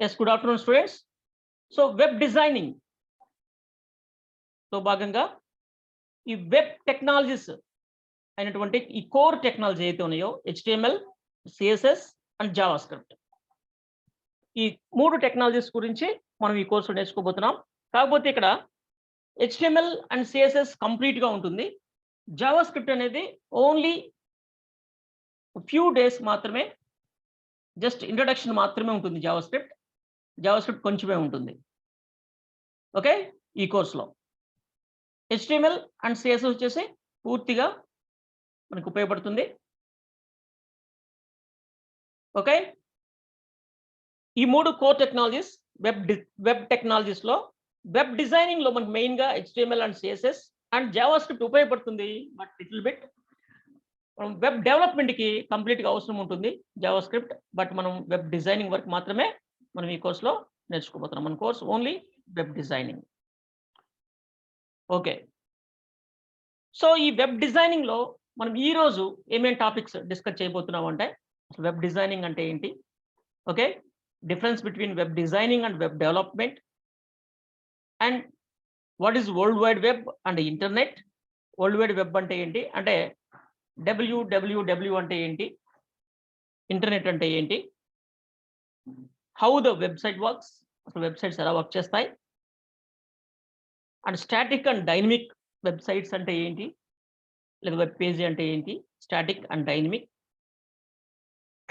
Yes, good afternoon, students. So web designing తో భాగంగా ఈ వెబ్ టెక్నాలజీస్ అయినటువంటి ఈ కోర్ టెక్నాలజీ అయితే ఉన్నాయో HTML, CSS and Java script, ఈ 3 టెక్నాలజీస్ గురించి మనం ఈ కోర్సులో నేర్చుకోబోతున్నాం. కాకపోతే ఇక్కడ HTML అండ్ CSS కంప్లీట్ గా ఉంటుంది. జావా స్క్రిప్ట్ అనేది ఓన్లీ ఫ్యూ డేస్ మాత్రమే, జస్ట్ ఇంట్రడక్షన్ మాత్రమే ఉంటుంది. జావా స్క్రిప్ట్ కొంచెమే ఉంటుంది. ఓకే, ఈ కోర్సులో HTML అండ్ CSS వచ్చేసి పూర్తిగా మనకు ఉపయోగపడుతుంది. ఓకే, ఈ 3 కోర్ టెక్నాలజీస్ వెబ్ టెక్నాలజీస్ లో వెబ్ డిజైనింగ్ లో మనకు మెయిన్ గా HTML and CSS and JavaScript ఉపయోగపడుతుంది. But little bit web development కి కంప్లీట్ గా అవసరం ఉంటుంది జావా స్క్రిప్ట్. బట్ మనం వెబ్ డిజైనింగ్ వర్క్ మాత్రమే మనం ఈ కోర్సులో నేర్చుకోబోతున్నాం. మన course only web designing. Okay, so ఈ వెబ్ డిజైనింగ్ లో మనం ఈ రోజు ఏమేం టాపిక్స్ డిస్కస్ చేయబోతున్నాం అంటే, వెబ్ డిజైనింగ్ అంటే ఏంటి, okay, difference between web designing and web development, and what is world wide web and internet. World wide web అంటే ఏంటి, అంటే WWW అంటే ఏంటి, ఇంటర్నెట్ అంటే ఏంటి, హౌ ద వెబ్సైట్ వర్క్స్, అసలు వెబ్సైట్స్ ఎలా వర్క్ చేస్తాయి, and static and dynamic websites అంటే ఏంటి, లేదా వెబ్ పేజీ అంటే ఏంటి, static and dynamic.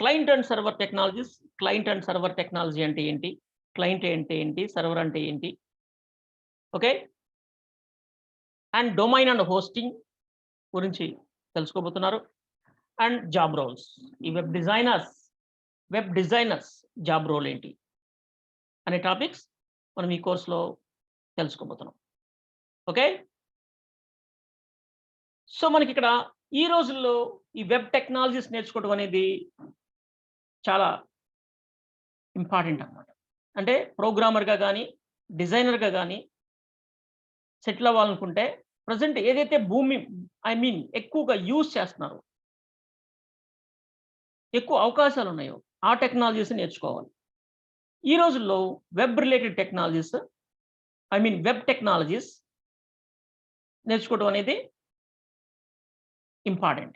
Client and server technologies, client and server technology అంటే ఏంటి, క్లయింట్ అంటే ఏంటి, సర్వర్ అంటే ఏంటి. Okay, and domain and hosting గురించి తెలుసుకోబోతున్నారు. అండ్ జాబ్ రోల్స్, ఈ వెబ్ డిజైనర్స్ జాబ్ రోల్ ఏంటి అనే టాపిక్స్ మనం ఈ కోర్సులో తెలుసుకోబోతున్నాం. ఓకే, సో మనకి ఇక్కడ ఈ రోజుల్లో ఈ వెబ్ టెక్నాలజీస్ నేర్చుకోవడం అనేది చాలా ఇంపార్టెంట్ అన్నమాట. అంటే ప్రోగ్రామర్గా కానీ డిజైనర్గా కానీ సెటిల్ అవ్వాలనుకుంటే ప్రజెంట్ ఏదైతే ఎక్కువగా యూజ్ చేస్తున్నారు, ఎక్కువ అవకాశాలు ఉన్నాయో ఆ టెక్నాలజీస్ నేర్చుకోవాలి. ఈ రోజుల్లో web related technologies, web technologies నేర్చుకోవడం అనేది ఇంపార్టెంట్.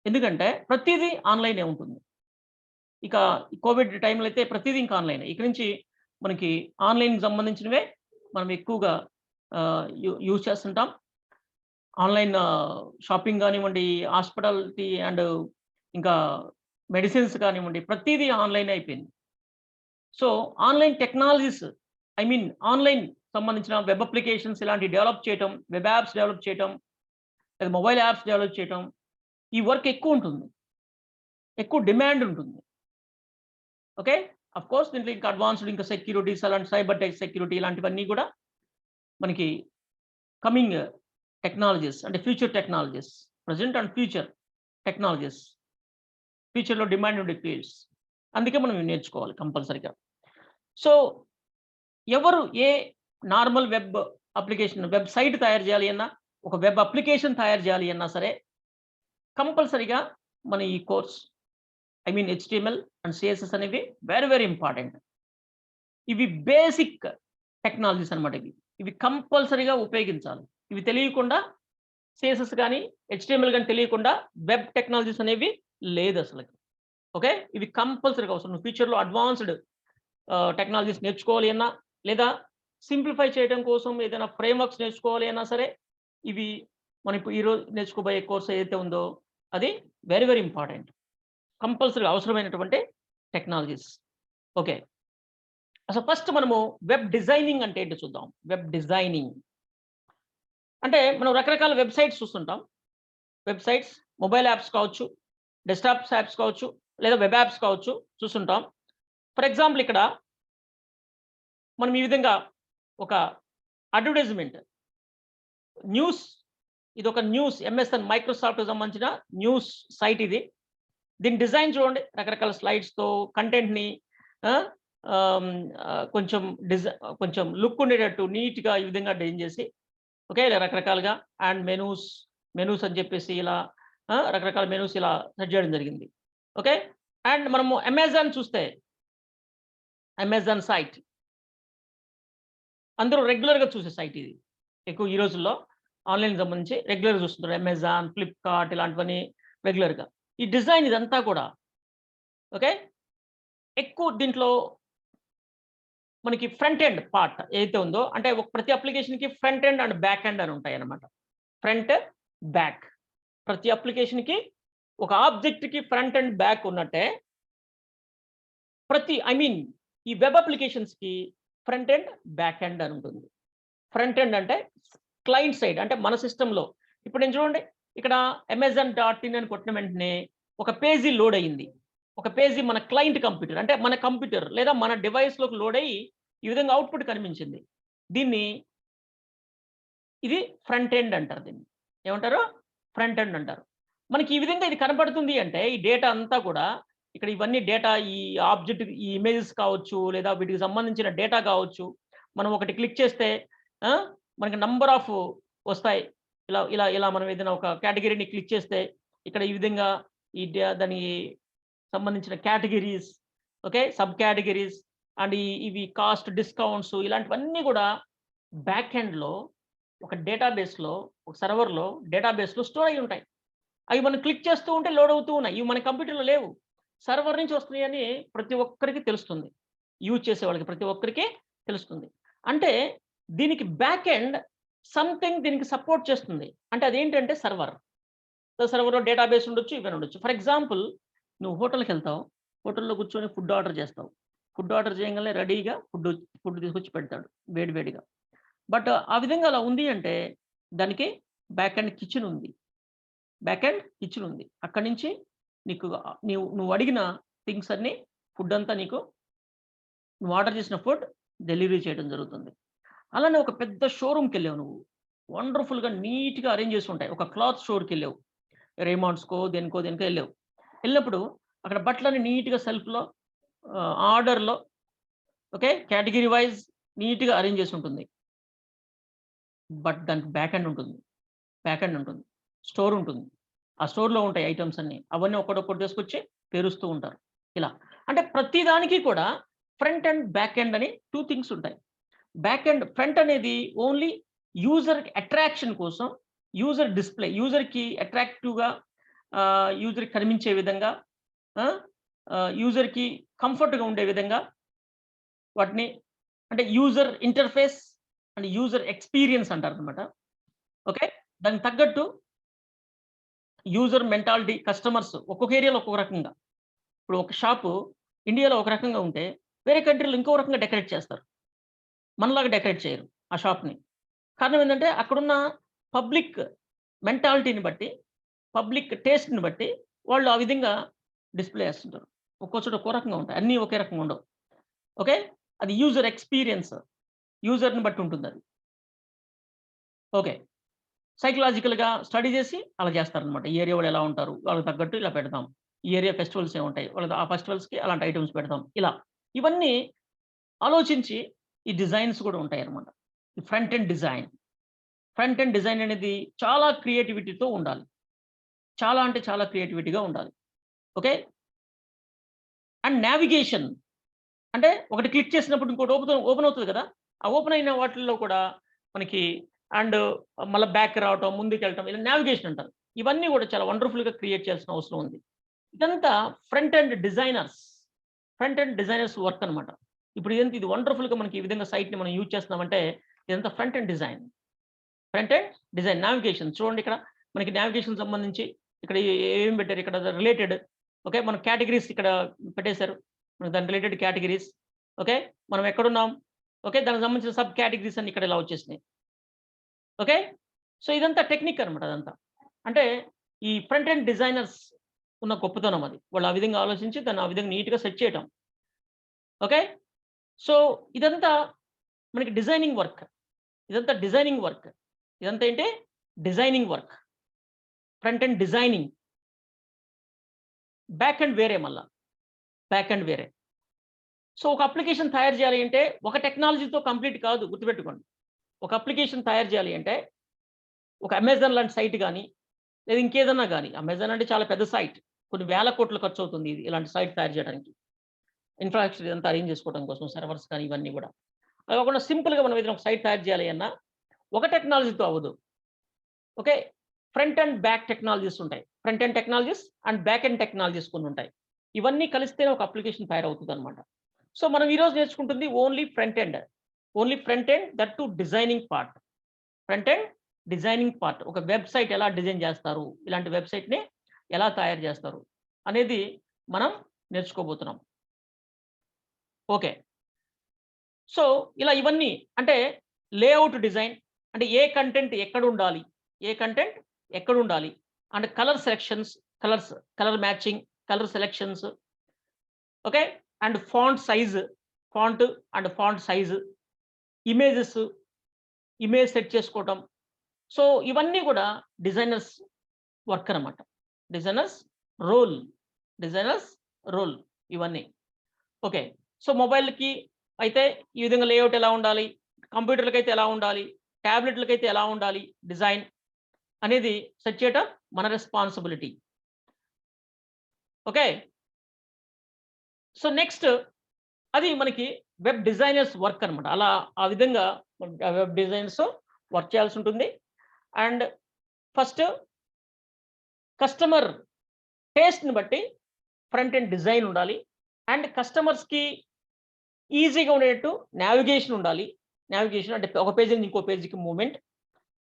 ఎందుకంటే ప్రతిదీ ఆన్లైనే ఉంటుంది. ఇక కోవిడ్ టైంలో అయితే ప్రతిదీ ఇంకా ఆన్లైన్. ఇక్కడి నుంచి మనకి ఆన్లైన్కి సంబంధించినవే మనం ఎక్కువగా యూజ్ చేస్తుంటాం. ఆన్లైన్ షాపింగ్ కానివ్వండి, హాస్పిటాలిటీ అండ్ ఇంకా మెడిసిన్స్ కానివ్వండి, ప్రతిదీ ఆన్లైన్ అయిపోయింది. సో ఆన్లైన్ టెక్నాలజీస్, ఆన్లైన్ సంబంధించిన వెబ్ అప్లికేషన్స్ ఇలాంటివి డెవలప్ చేయటం, వెబ్ యాప్స్ డెవలప్ చేయటం, లేదా మొబైల్ యాప్స్ డెవలప్ చేయటం, ఈ వర్క్ ఎక్కువ ఉంటుంది, ఎక్కువ డిమాండ్ ఉంటుంది. ఓకే, అఫ్ కోర్స్ దీంట్లో ఇంకా అడ్వాన్స్డ్ ఇంకా సెక్యూరిటీస్, అలాంటి సైబర్ సెక్యూరిటీ ఇలాంటివన్నీ కూడా మనకి కమింగ్ టెక్నాలజీస్, అంటే future technologies, present and future technologies, ఫ్యూచర్లో డిమాండ్ ఉండే ఫీల్డ్స్. అందుకే మనం నేర్చుకోవాలి కంపల్సరీగా. సో ఎవరు ఏ నార్మల్ వెబ్ అప్లికేషన్, వెబ్సైట్ తయారు చేయాలి అన్నా, ఒక వెబ్ అప్లికేషన్ తయారు చేయాలి అన్నా సరే కంపల్సరీగా మన ఈ కోర్స్ HTML అండ్ CSS అనేవి వెరీ వెరీ ఇంపార్టెంట్. ఇవి బేసిక్ టెక్నాలజీస్ అనమాట. ఇవి కంపల్సరీగా ఉపయోగించాలి. ఇవి తెలియకుండా CSS కానీ HTML కానీ తెలియకుండా వెబ్ టెక్నాలజీస్ అనేవి లేదు అసలు. ఓకే, ఇవి కంపల్సరీగా అవసరం. ఫ్యూచర్లో అడ్వాన్స్డ్ టెక్నాలజీస్ నేర్చుకోవాలి అన్నా, లేదా సింప్లిఫై చేయడం కోసం ఏదైనా ఫ్రేమ్వర్క్స్ నేర్చుకోవాలి అన్నా సరే, ఇవి మనం ఇప్పుడు ఈరోజు నేర్చుకోబోయే కోర్స్ ఏదైతే ఉందో అది వెరీ వెరీ ఇంపార్టెంట్, కంపల్సరీ అవసరమైనటువంటి టెక్నాలజీస్. ఓకే, అసలు ఫస్ట్ మనము వెబ్ డిజైనింగ్ అంటే ఏంటో చూద్దాం. వెబ్ డిజైనింగ్ అంటే మనం రకరకాల వెబ్సైట్స్ చూస్తుంటాం. వెబ్సైట్స్, మొబైల్ యాప్స్ కావచ్చు, డెస్క్టాప్ యాప్స్ కావచ్చు, లేదా వెబ్ యాప్స్ కావచ్చు, చూస్తుంటాం. ఫర్ ఎగ్జాంపుల్ ఇక్కడ మనం ఈ విధంగా ఒక అడ్వర్టైజ్మెంట్, న్యూస్, ఇది ఒక న్యూస్, MSN మైక్రోసాఫ్ట్కి సంబంధించిన న్యూస్ సైట్ ఇది. దీని డిజైన్ చూడండి, రకరకాల స్లైడ్స్తో కంటెంట్ని కొంచెం లుక్ ఉండేటట్టు నీట్గా ఈ విధంగా డిజైన్ చేసి, ఓకే, ఇలా రకరకాలుగా అండ్ మెనూస్ అని చెప్పేసి ఇలా రకరకాల మెనూస్ ఇలా సెట్ చేయడం జరిగింది. ఓకే, అండ్ మనము అమెజాన్ చూస్తే అమెజాన్ సైట్. అందరూ రెగ్యులర్‌గా చూసే సైట్ ఇది. ఎక్కువ ఈ రోజుల్లో ఆన్‌లైన్‌కి సంబంధించి రెగ్యులర్‌గా చూస్తుంటారు. అమెజాన్, ఫ్లిప్‌కార్ట్ ఇలాంటివన్నీ రెగ్యులర్‌గా. ఈ డిజైన్ ఇదంతా కూడా ఓకే. ఎక్కువ దీంట్లో మనకి ఫ్రంట్ ఎండ్ పార్ట్ ఏదైతే ఉందో అంటే ప్రతి అప్లికేషన్‌కి front end and back end అని ఉంటాయన్నమాట. Front, back. ప్రతి అప్లికేషన్‌కి ఒక ఆబ్జెక్ట్‌కి ఫ్రంట్ అండ్ బ్యాక్ ఉన్నట్టే ఈ వెబ్ అప్లికేషన్స్‌కి ఫ్రంట్ ఎండ్, బ్యాక్ ఎండ్ అని ఉంటుంది. ఫ్రంట్ ఎండ్ అంటే క్లయింట్ సైడ్ అంటే మన సిస్టమ్‌లో. ఇప్పుడు నేను చూడండి ఇక్కడ అమెజాన్ డాట్ ఇన్ అని కొట్టిన వెంటనే ఒక పేజీ లోడ్ అయింది. ఒక పేజీ మన క్లయింట్ కంప్యూటర్ అంటే మన కంప్యూటర్ లేదా మన డివైస్‌లోకి లోడ్ అయ్యి ఈ విధంగా అవుట్‌పుట్ కనిపించింది. దీన్ని ఇది ఫ్రంట్ ఎండ్ అంటారు దీన్ని. ఏమంటారు? ఫ్రంట్ ఎండ్ అంటారు. మనకి ఈ విధంగా ఇది కనపడుతుంది అంటే ఈ డేటా అంతా కూడా ఇక్కడ ఇవన్నీ డేటా ఈ ఆబ్జెక్ట్ ఈ ఇమేజెస్ కావచ్చు లేదా వీటికి సంబంధించిన డేటా కావచ్చు. మనం ఒకటి క్లిక్ చేస్తే ఆ! మనకి నంబర్ ఆఫ్ వస్తాయి. ఇలా ఇలా ఇలా మనం ఏదైనా ఒక కేటగరీని క్లిక్ చేస్తే ఇక్కడ ఈ విధంగా దానికి సంబంధించిన categories okay. Sub categories and ఇవి కాస్ట్ డిస్కౌంట్స్ ఇలాంటివన్నీ కూడా బ్యాక్ ఎండ్‌లో ఒక డేటాబేస్‌లో ఒక సర్వర్‌లో డేటాబేస్‌లో స్టోర్ అయ్యి ఉంటాయి. అవి మనం క్లిక్ చేస్తూ ఉంటే లోడ్ అవుతూ ఉన్నాయి. ఇవి మన కంప్యూటర్‌లో లేవు. సర్వర్ నుంచి వస్తున్నాయని ప్రతి ఒక్కరికి తెలుస్తుంది. యూజ్ చేసేవాళ్ళకి ప్రతి ఒక్కరికి తెలుస్తుంది. అంటే దీనికి బ్యాక్ ఎండ్ సంథింగ్ దీనికి సపోర్ట్ చేస్తుంది. అంటే అదేంటంటే సర్వర్. సర్వర్‌లో డేటాబేస్ ఉండొచ్చు, ఇవన్నీ ఉండొచ్చు. ఫర్ ఎగ్జాంపుల్ నువ్వు హోటల్‌కెళ్తావు. హోటల్‌లో కూర్చొని ఫుడ్ ఆర్డర్ చేస్తావు. ఫుడ్ ఆర్డర్ చేయంగానే రెడీగా ఫుడ్ తీసుకొచ్చి పెడతాడు వేడి వేడిగా. బట్ ఆ విధంగా అలా ఉంది అంటే దానికి బ్యాక్ ఎండ్ కిచెన్ ఉంది. బ్యాక్ ఎండ్ కిచెన్ ఉంది. అక్కడి నుంచి నీకు నువ్వు అడిగిన థింగ్స్ అన్నీ ఫుడ్ అంతా నువ్వు ఆర్డర్ చేసిన ఫుడ్ డెలివరీ చేయడం జరుగుతుంది. అలానే ఒక పెద్ద షోరూమ్‌కెళ్ళావు నువ్వు. వండర్‌ఫుల్‌గా నీట్‌గా అరేంజ్ చేసి ఉంటాయి. ఒక క్లాత్ స్టోర్‌కెళ్ళావు. రేమాండ్స్‌కో దేనికో ఎళ్ళావు. ఎళ్ళినప్పుడు అక్కడ బట్టలన్నీ నీట్‌గా సెల్ఫ్‌లో ఆర్డర్‌లో ఓకే. కేటగరీ వైస్ నీట్‌గా అరేంజ్ చేసి ఉంటుంది. బట్ దానికి బ్యాక్ ఎండ్ ఉంటుంది. బ్యాక్ ఎండ్ ఉంటుంది. స్టోర్ ఉంటుంది. ఆ స్టోర్‌లో ఉంటాయి ఐటెమ్స్ అన్నీ. అవన్నీ ఒక్కటొక్కటి తీసుకొచ్చి పేరుస్తూ ఉంటారు. ఇలా. అంటే ప్రతి దానికి కూడా ఫ్రంట్ అండ్, బ్యాక్ ఎండ్ అని 2 థింగ్స్ ఉంటాయి. ఫ్రంట్ అనేది ఓన్లీ యూజర్ అట్రాక్షన్ కోసం యూజర్ డిస్‌ప్లే యూజర్‌కి అట్రాక్టివ్‌గా యూజర్‌కి కనిపించే విధంగా ఆ! యూజర్‌కి కంఫర్ట్‌గా ఉండే విధంగా వాటిని అంటే user interface and user experience అంటారనమాట. ఓకే. దానికి తగ్గట్టు యూజర్ మెంటాలిటీ కస్టమర్స్ ఒక్కొక్క ఏరియాలో ఒక్కొక్క రకంగా. ఇప్పుడు ఒక షాపు ఇండియాలో ఒక రకంగా ఉంటే, వేరే కంట్రీలో ఇంకో రకంగా డెకరేట్ చేస్తారు. మనలాగా డెకరేట్ చేయరు ఆ షాప్‌ని. కారణం ఏందంటే అక్కడున్న పబ్లిక్ మెంటాలిటీని బట్టి, పబ్లిక్ టేస్ట్‌ని బట్టి వాళ్ళు ఆ విధంగా డిస్‌ప్లే చేస్తుంటారు. ఒక్కో చోట ఒక్కో రకంగా ఉంటాయి. అన్నీ ఒకే రకంగా ఉండవు. ఓకే. అది యూజర్ ఎక్స్‌పీరియన్స్. యూజర్‌ని బట్టి ఉంటుందది. ఓకే. సైకలాజికల్‌గా స్టడీ చేసి అలా చేస్తారనమాట. ఈ ఏరియా వాళ్ళు ఎలా ఉంటారు? వాళ్ళకి తగ్గట్టు ఇలా పెడతాం. ఈ ఏరియా ఫెస్టివల్స్ ఏముంటాయి? వాళ్ళకి ఆ ఫెస్టివల్స్‌కి అలాంటి ఐటెమ్స్ పెడతాం. ఇలా. ఇవన్నీ ఆలోచించి ఈ డిజైన్స్ కూడా ఉంటాయన్నమాట. ఈ front end design. Front end design అనేది చాలా క్రియేటివిటీతో ఉండాలి. చాలా అంటే చాలా క్రియేటివిటీగా ఉండాలి. ఓకే. అండ్ నావిగేషన్ అంటే ఒకటి క్లిక్ చేసినప్పుడు ఇంకోటి ఓపెన్ అవుతది కదా! ఆ ఓపెన్ అయిన వాటిల్లో కూడా మనకి అండ్ మళ్ళా బ్యాక్ రావటం, ముందుకెళ్ళటం ఇలా నావిగేషన్ అంటారు. ఇవన్నీ కూడా చాలా వండర్‌ఫుల్‌గా క్రియేట్ చేయాల్సిన అవసరం ఉంది. ఇదంతా front end designers, front end designers work అనమాట. ఇప్పుడు ఇది వండర్‌ఫుల్‌గా మనకి ఈ విధంగా సైట్‌ని మనం యూజ్ చేస్తున్నామంటే ఇదంతా front end design. Front end design navigation చూడండి ఇక్కడ మనకి నావిగేషన్ సంబంధించి ఇక్కడ ఏం పెట్టారు ఇక్కడ రిలేటెడ్ ఓకే. మన కేటగరీస్ ఇక్కడ పెట్టేశారు. మనకు దాని రిలేటెడ్ కేటగరీస్ ఓకే. మనం ఎక్కడున్నాం ఓకే. దానికి సంబంధించిన సబ్ కేటగరీస్ అన్ని ఇక్కడ ఇలా వచ్చేసినాయి. ఓకే. సో, ఇదంతా టెక్నిక్ అనమాట అదంతా. అంటే ఈ ఫ్రంట్ ఎండ్ డిజైనర్స్ ఉన్న గొప్పతనం అది. వాళ్ళు ఆ విధంగా ఆలోచించి దాన్ని ఆ విధంగా నీట్‌గా సెట్ చేయటం. ఓకే. సో, ఇదంతా మనకి డిజైనింగ్ వర్క్. ఇదంతా డిజైనింగ్ వర్క్. ఇదంతా ఏంటి? Designing work. Front end designing. Back end వేరే మళ్ళా. బ్యాక్ ఎండ్ వేరే. సో, ఒక అప్లికేషన్ తయారు చేయాలి అంటే ఒక టెక్నాలజీతో కంప్లీట్ కాదు గుర్తుపెట్టుకోండి. ఒక అప్లికేషన్ తయారు చేయాలి అంటే ఒక అమెజాన్ లాంటి సైట్ గాని, లేదా ఇంకేదన్నా గాని, అమెజాన్ అంటే చాలా పెద్ద సైట్. కొన్ని వేల కోట్లు ఖర్చవుతుంది ఇది ఇలాంటి సైట్ తయారు చేయడానికి. ఇన్‌ఫ్రాస్ట్రక్చర్ ఇదంతా అరేంజ్ చేసుకోవడం కోసం సర్వర్స్ కానీ ఇవన్నీ గూడా. అలా కాకుండా సింపుల్‌గా మనం ఏదైనా ఒక సైట్ తయారు చేయాలి అన్నా, ఒక టెక్నాలజీతో అవ్వదు. Okay. Front and back technologies ఉంటాయి. Front end technologies and back end technologies కొన్ని ఉంటాయి. ఇవన్నీ కలిస్తేనే ఒక అప్లికేషన్ తయారవుతుందన్నమాట. సో, మనం ఈరోజు నేర్చుకుంటుంది only front end. Only front end that to designing part. Front end designing part. ఒక వెబ్‌సైట్ ఎలా డిజైన్ చేస్తారు? ఇలాంటి వెబ్‌సైట్‌ని ఎలా తయారు చేస్తారు? అనేది మనం నేర్చుకోబోతున్నాం. ఓకే. సో, ఇలా ఇవన్నీ అంటే లేఔట్ డిజైన్ అంటే ఏ కంటెంట్ ఎక్కడుండాలి? ఏ కంటెంట్ ఎక్కడుండాలి? And colour selections, colour matching, colour selections okay. And font and font size, images, image set చేసుకోవటం. సో, ఇవన్నీ గూడా డిజైనర్స్ వర్క్ అనమాట. Designers role. డిజైనర్స్ రోల్ ఇవన్నీ. ఓకే. సో, మొబైల్‌కి అయితే ఈ విధంగా లేఔట్ ఎలా ఉండాలి? కంప్యూటర్‌లకైతే ఎలా ఉండాలి? టాబ్లెట్‌లకైతే ఎలా ఉండాలి డిజైన్ అనేది సెట్ చేయటం మన రెస్పాన్సిబిలిటీ. ఓకే. సో, నెక్స్ట్ అది మనకి వెబ్ డిజైనర్స్ వర్క్ అనమాట. అలా ఆ విధంగా వెబ్ డిజైనర్స్ వర్క్ చేయాల్సుంటుంది. అండ్ ఫస్ట్ కస్టమర్ టేస్ట్‌ని బట్టి ఫ్రంట్ ఎండ్ డిజైన్ ఉండాలి. అండ్ కస్టమర్స్‌కి ఈజీగా ఉండేటట్టు నావిగేషన్ ఉండాలి. నావిగేషన్ అంటే ఒక పేజ్ నుంచి ఇంకో పేజ్‌కి మూవ్‌మెంట్.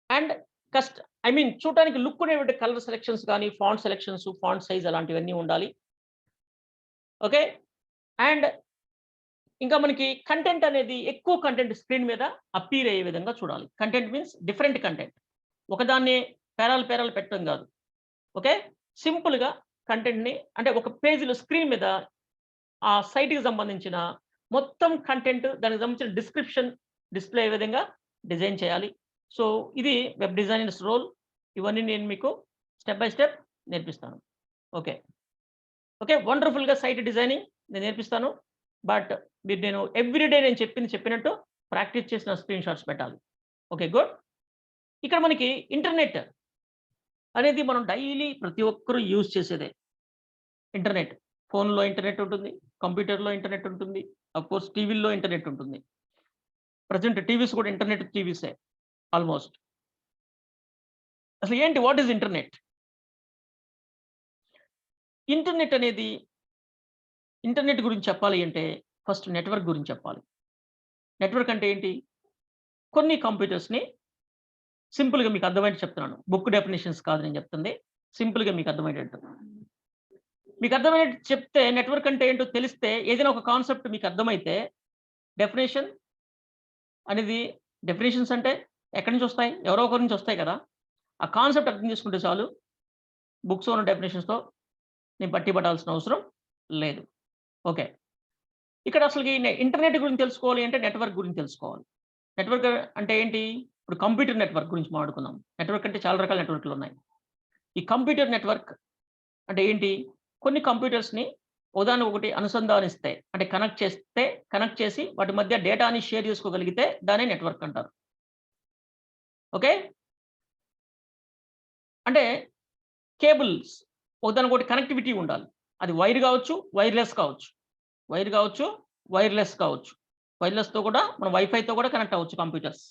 అండ్ కస్ట్ ఐ మీన్ చూడటానికి లుక్ ఉండేటువంటి కలర్ సెలక్షన్స్ గాని, ఫాంట్ సెలక్షన్స్, ఫాంట్ సైజ్ అలాంటివన్నీ ఉండాలి. ఓకే. అండ్ ఇంకా మనకి కంటెంట్ అనేది ఎక్కువ కంటెంట్ స్క్రీన్ మీద అప్పీర్ అయ్యే విధంగా చూడాలి. Content means different content. ఒకదాన్నే పేరాలు పెట్టడం గాదు. ఓకే. సింపుల్‌గా కంటెంట్‌ని అంటే ఒక పేజ్‌లో స్క్రీన్ మీద ఆ సైట్‌కి సంబంధించిన మొత్తం కంటెంట్ దానికి సంబంధించిన డిస్క్రిప్షన్ డిస్‌ప్లే అయ్యే విధంగా డిజైన్ చేయాలి. సో, ఇది వెబ్ డిజైనర్స్ రోల్. ఇవన్నీ నేను మీకు స్టెప్ బై స్టెప్ నేర్పిస్తాను. ఓకే. ఓకే. వండర్‌ఫుల్‌గా సైట్ డిజైనింగ్ నేను నేర్పిస్తాను. బట్ నేను ఎవ్రీ డే నేను చెప్పినట్టు ప్రాక్టీస్ చేసిన స్క్రీన్ షాట్స్ పెట్టాలి. ఓకే. గుడ్. ఇక్కడ మనకి ఇంటర్నెట్ అనేది మనం డైలీ ప్రతి ఒక్కరు యూజ్ చేసేదే. ఇంటర్నెట్. ఫోన్‌లో ఇంటర్నెట్ ఉంటుంది. కంప్యూటర్‌లో ఇంటర్నెట్ ఉంటుంది. ఆఫ్‌కోర్స్ టీవీల్లో ఇంటర్నెట్ ఉంటుంది. ప్రెజెంట్ టీవీస్ కూడా ఇంటర్నెట్ టీవీసే ఆల్‌మోస్ట్. అసలు ఏంటి వాట్ ఈస్ ఇంటర్నెట్? ఇంటర్నెట్ అనేది ఇంటర్నెట్ గురించి చెప్పాలి అంటే ఫస్ట్ నెట్వర్క్ గురించి చెప్పాలి. నెట్వర్క్ అంటే ఏంటి? కొన్ని కంప్యూటర్స్‌ని సింపుల్‌గా మీకు అర్థమయ్యేట్టు చెప్తున్నాను. బుక్ డెఫినిషన్స్ కాదు నేను చెప్తుంది. సింపుల్‌గా మీకు అర్థమయ్యేటట్టు. మీకు అర్థమయ్యేటట్టు చెప్తే నెట్వర్క్ అంటే ఏంటో తెలిస్తే ఏదైనా ఒక కాన్సెప్ట్ మీకు అర్థమైతే డెఫినిషన్ అనేది డెఫినిషన్స్ అంటే ఎక్కడి నుంచి వస్తాయి? ఎవరో ఒకరి నుంచి వస్తాయి కదా! ఆ కాన్సెప్ట్ అర్థం చేసుకుంటే చాలు. బుక్స్‌లో ఉన్న డెఫినిషన్స్‌తో నేను బట్టి పట్టాల్సిన అవసరం లేదు. ఓకే. ఇక్కడ అసలకి ఇంటర్నెట్ గురించి తెలుసుకోవాలి అంటే నెట్వర్క్ గురించి తెలుసుకోవాలి. నెట్వర్క్ అంటే ఏంటి? ఇప్పుడు కంప్యూటర్ నెట్వర్క్ గురించి మాట్లాడుకుందాం. నెట్వర్క్ అంటే చాలా రకాల నెట్వర్క్‌లున్నాయి. ఈ కంప్యూటర్ నెట్వర్క్ అంటే ఏంటి? కొన్ని కంప్యూటర్స్‌ని ఒకదానికొకటి అనుసంధానిస్తే అంటే కనెక్ట్ చేసి వాటి మధ్య డేటాని షేర్ చేసుకోగలిగితే దాన్నే నెట్వర్క్ అంటారు. ఓకే. అంటే కేబుల్స్ ఒకదానికొకటి కనెక్టివిటీ ఉండాలి. అది వైర్ గావచ్చు, వైర్‌లెస్ కావచ్చు. వైర్ గావచ్చు, వైర్‌లెస్ కావచ్చు. వైర్‌లెస్‌తో కూడా మనం వైఫైతో కూడా కనెక్ట్ అవ్వచ్చు కంప్యూటర్స్.